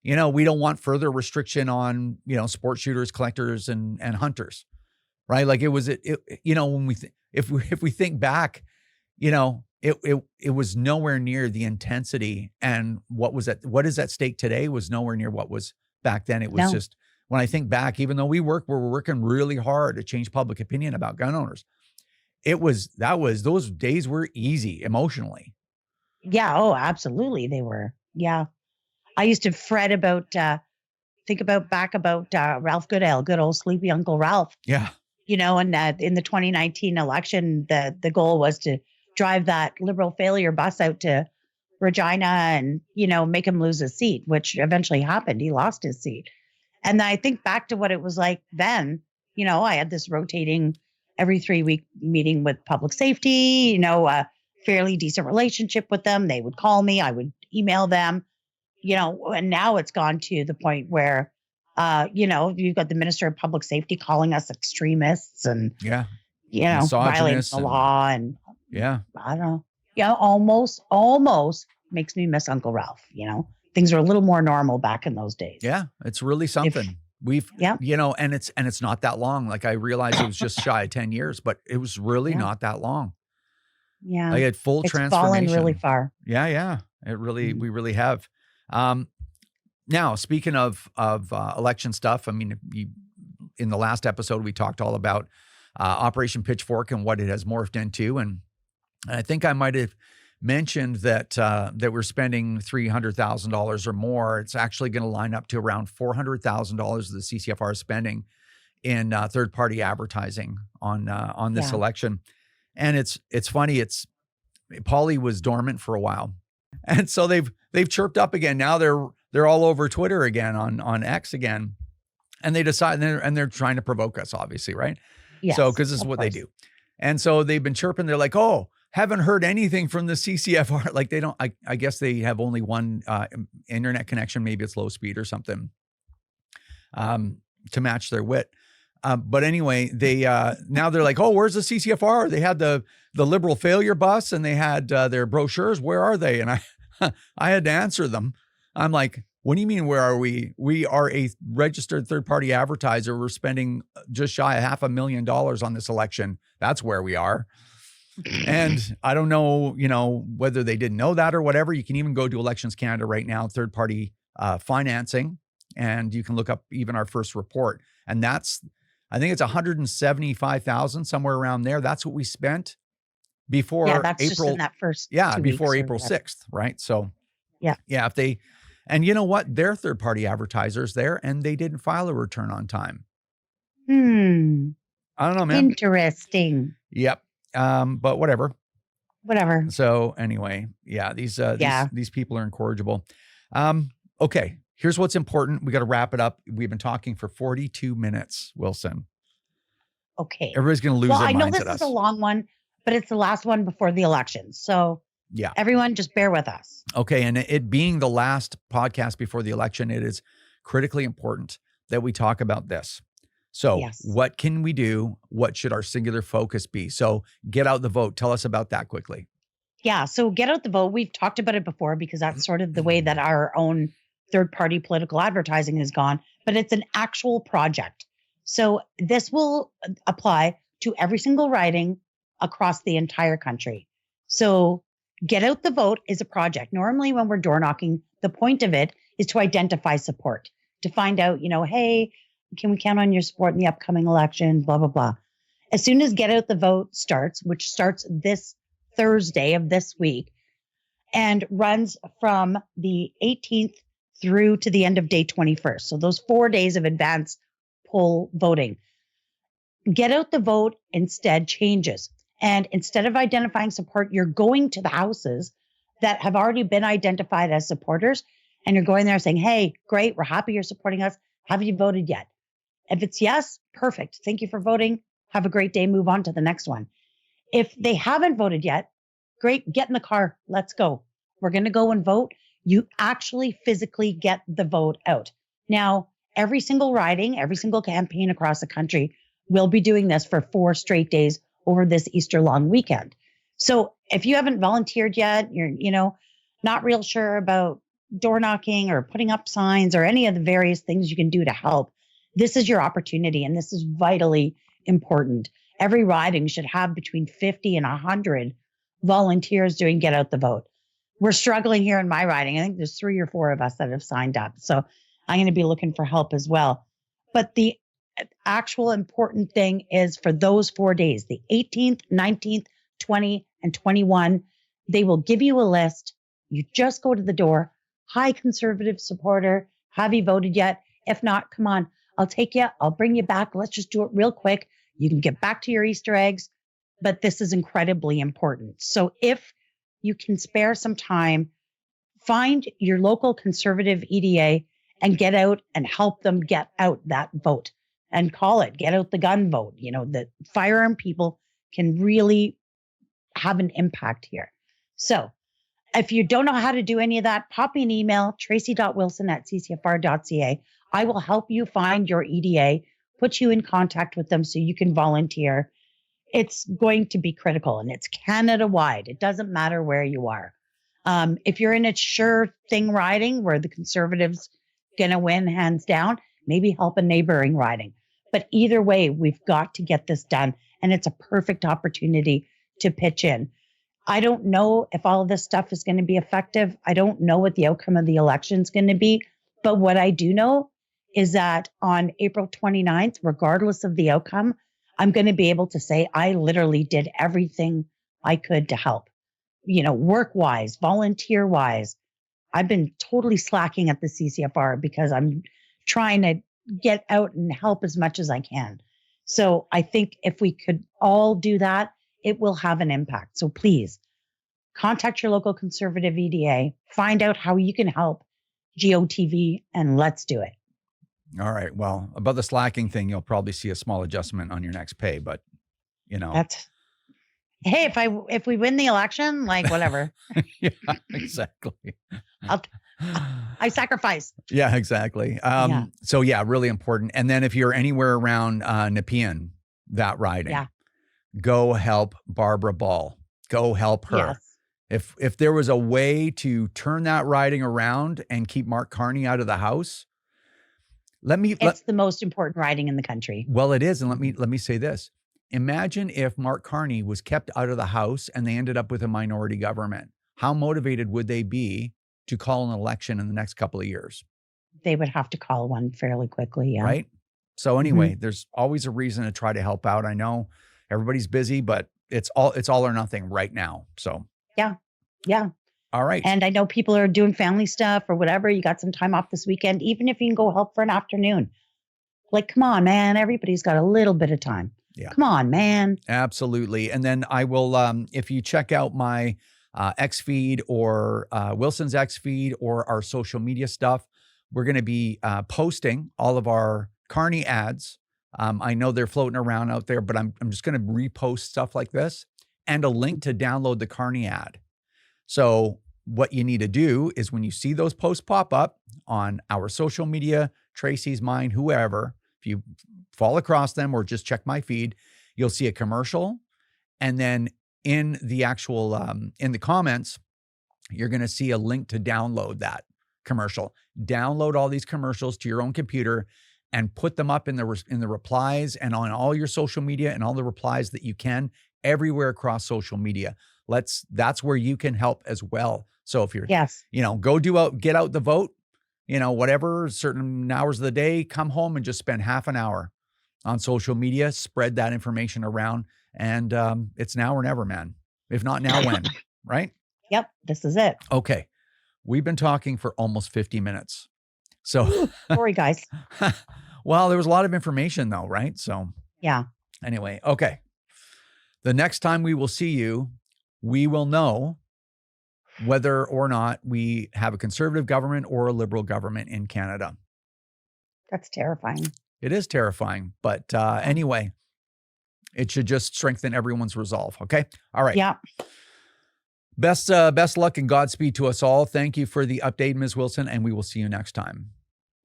we don't want further restriction on, sport shooters, collectors, and hunters, right? Like, it was, when if we think back, it was nowhere near the intensity, and what is at stake today was nowhere near what was back then. It was just, when I think back, even though we're working really hard to change public opinion about gun owners, those days were easy emotionally. Yeah. Oh, absolutely. They were. Yeah. I used to fret about, think about Ralph Goodale, good old sleepy Uncle Ralph. Yeah. And in the 2019 election, the goal was to drive that Liberal failure bus out to Regina and, make him lose his seat, which eventually happened. He lost his seat. And I think back to what it was like then. I had this rotating every 3-week meeting with public safety, a fairly decent relationship with them. They would call me, I would email them, and now it's gone to the point where, you've got the Minister of Public Safety calling us extremists and, violating the law. And I don't know. Almost makes me miss Uncle Ralph. Things are a little more normal back in those days. Yeah, it's really something. And it's not that long. Like, I realized it was just shy of 10 years, but it was really not that long. Yeah. I had full transformation. It's fallen really far. Yeah. It really, we really have. Now, speaking of election stuff, I mean, in the last episode, we talked all about Operation Pitchfork and what it has morphed into. And I think I might have mentioned that we're spending $300,000 or more. It's actually going to line up to around $400,000 of the CCFR spending in third-party advertising on this Yeah. election. And it's funny. Polly was dormant for a while, and so they've chirped up again. Now they're all over Twitter again, on X again, and they decide, and they're trying to provoke us, obviously, right? Yes. So because this is of what they course. do, and so they've been chirping. They're like, oh, haven't heard anything from the CCFR. Like they don't. I guess they have only one internet connection. Maybe it's low speed or something, to match their wit. But anyway, they now they're like, oh, where's the CCFR? They had the liberal failure bus, and they had their brochures. Where are they? And I had to answer them. I'm like, what do you mean, where are we? We are a registered third-party advertiser. We're spending just shy of $500,000 on this election. That's where we are. And I don't know, whether they didn't know that or whatever. You can even go to Elections Canada right now, third-party financing, and you can look up even our first report. And I think it's 175,000, somewhere around there. That's what we spent before that's April. just in that first 2 before weeks or April whatever. 6th, right? So Yeah. and you know what? They're third-party advertisers there, and they didn't file a return on time. I don't know, man. Interesting. Yep. But whatever. Whatever. So anyway, these people are incorrigible. Okay. Here's what's important. We got to wrap it up. We've been talking for 42 minutes, Wilson. Okay. Everybody's going to lose Well, their I know minds this at is us. a long one, but it's the last one before the election. So Yeah. everyone just bear with us. Okay. And it being the last podcast before the election, it is critically important that we talk about this. So Yes. what can we do? What should our singular focus be? So get out the vote. Tell us about that quickly. Yeah. So get out the vote. We've talked about it before because that's sort of the way that our own third-party political advertising has gone, but it's an actual project. So this will apply to every single riding across the entire country. So get out the vote is a project. Normally when we're door knocking, the point of it is to identify support, to find out, hey, can we count on your support in the upcoming election, blah, blah, blah. As soon as get out the vote starts, which starts this Thursday of this week and runs from the 18th through to the end of day 21st. So those 4 days of advance poll voting. Get out the vote instead changes. And instead of identifying support, you're going to the houses that have already been identified as supporters. And you're going there saying, hey, great, we're happy you're supporting us. Have you voted yet? If it's yes, perfect. Thank you for voting. Have a great day. Move on to the next one. If they haven't voted yet, great. Get in the car. Let's go. We're going to go and vote. You actually physically get the vote out. Now, every single riding, every single campaign across the country will be doing this for 4 straight days over this Easter long weekend. So if you haven't volunteered yet, you're, not real sure about door knocking or putting up signs or any of the various things you can do to help, this is your opportunity. And this is vitally important. Every riding should have between 50 and 100 volunteers doing get out the vote. We're struggling here in my riding. I think there's 3 or 4 of us that have signed up. So I'm going to be looking for help as well. But the actual important thing is for those 4 days, the 18th, 19th, 20, and 21, they will give you a list. You just go to the door. Hi, conservative supporter. Have you voted yet? If not, come on. I'll take you. I'll bring you back. Let's just do it real quick. You can get back to your Easter eggs. But this is incredibly important. So if you can spare some time, find your local conservative EDA and get out and help them get out that vote and call it, get out the gun vote. The firearm people can really have an impact here. So if you don't know how to do any of that, pop me an email, tracy.wilson@ccfr.ca. I will help you find your EDA, put you in contact with them so you can volunteer. It's going to be critical, and it's Canada-wide. It doesn't matter where you are. If you're in a sure thing riding where the Conservatives going to win hands down, maybe help a neighboring riding. But either way, we've got to get this done, and it's a perfect opportunity to pitch in. I don't know if all of this stuff is going to be effective. I don't know what the outcome of the election is going to be. But what I do know is that on April 29th, regardless of the outcome, I'm going to be able to say I literally did everything I could to help, work-wise, volunteer-wise. I've been totally slacking at the CCFR because I'm trying to get out and help as much as I can. So I think if we could all do that, it will have an impact. So please contact your local conservative EDA, find out how you can help GOTV, and let's do it. All right. Well, about the slacking thing, you'll probably see a small adjustment on your next pay, but you know, hey, if we win the election, like whatever. Yeah, exactly. I sacrifice. Yeah, exactly. So yeah, really important. And then if you're anywhere around Nepean, that riding, go help Barbara Ball. Go help her. Yes. If there was a way to turn that riding around and keep Mark Carney out of the House, it's the most important riding in the country. Well, it is. And let me say this. Imagine if Mark Carney was kept out of the House and they ended up with a minority government. How motivated would they be to call an election in the next couple of years? They would have to call one fairly quickly. Yeah. Right. So anyway, there's always a reason to try to help out. I know everybody's busy, but it's all or nothing right now. So yeah. All right. And I know people are doing family stuff or whatever. You got some time off this weekend, even if you can go help for an afternoon. Like, come on, man. Everybody's got a little bit of time. Yeah. Come on, man. Absolutely. And then I will, if you check out my X feed or Wilson's X feed or our social media stuff, we're going to be posting all of our Carney ads. I know they're floating around out there, but I'm just going to repost stuff like this and a link to download the Carney ad. So what you need to do is when you see those posts pop up on our social media, Tracy's, mine, whoever, if you fall across them or just check my feed, you'll see a commercial. And then in the actual, in the comments, you're going to see a link to download that commercial. Download all these commercials to your own computer and put them up in the replies and on all your social media and all the replies that you can everywhere across social media. That's where you can help as well. So if you're, get out the vote, whatever, certain hours of the day, come home and just spend half an hour on social media, spread that information around. And it's now or never, man. If not now, when, right? Yep. This is it. Okay. We've been talking for almost 50 minutes. So sorry, guys. Well, there was a lot of information though, right? So yeah. Anyway, okay. The next time we will see you, we will know whether or not we have a conservative government or a liberal government in Canada. That's terrifying. It is terrifying, but anyway, it should just strengthen everyone's resolve. Okay. All right. Yeah. Best luck and Godspeed to us all. Thank you for the update, Ms. Wilson, and we will see you next time.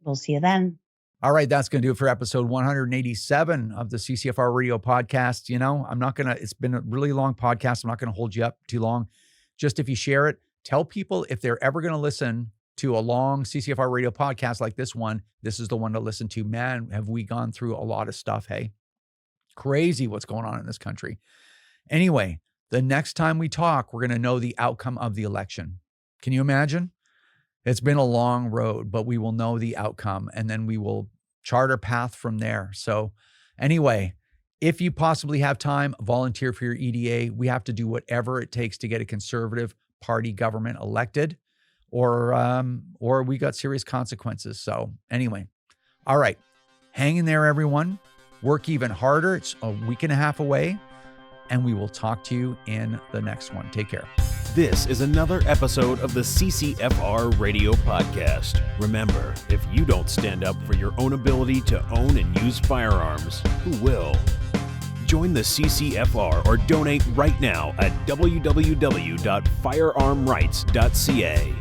We'll see you then. All right, that's going to do it for episode 187 of the CCFR Radio Podcast. It's been a really long podcast. I'm not going to hold you up too long. Just if you share it, tell people if they're ever going to listen to a long CCFR Radio Podcast like this one, this is the one to listen to. Man, have we gone through a lot of stuff, hey? Crazy what's going on in this country. Anyway, the next time we talk, we're going to know the outcome of the election. Can you imagine? It's been a long road, but we will know the outcome and then we will chart our path from there. So anyway, if you possibly have time, volunteer for your EDA. We have to do whatever it takes to get a conservative party government elected or we got serious consequences. So anyway, all right, hang in there, everyone. Work even harder. It's a week and a half away and we will talk to you in the next one. Take care. This is another episode of the CCFR Radio Podcast. Remember, if you don't stand up for your own ability to own and use firearms, who will? Join the CCFR or donate right now at www.firearmrights.ca.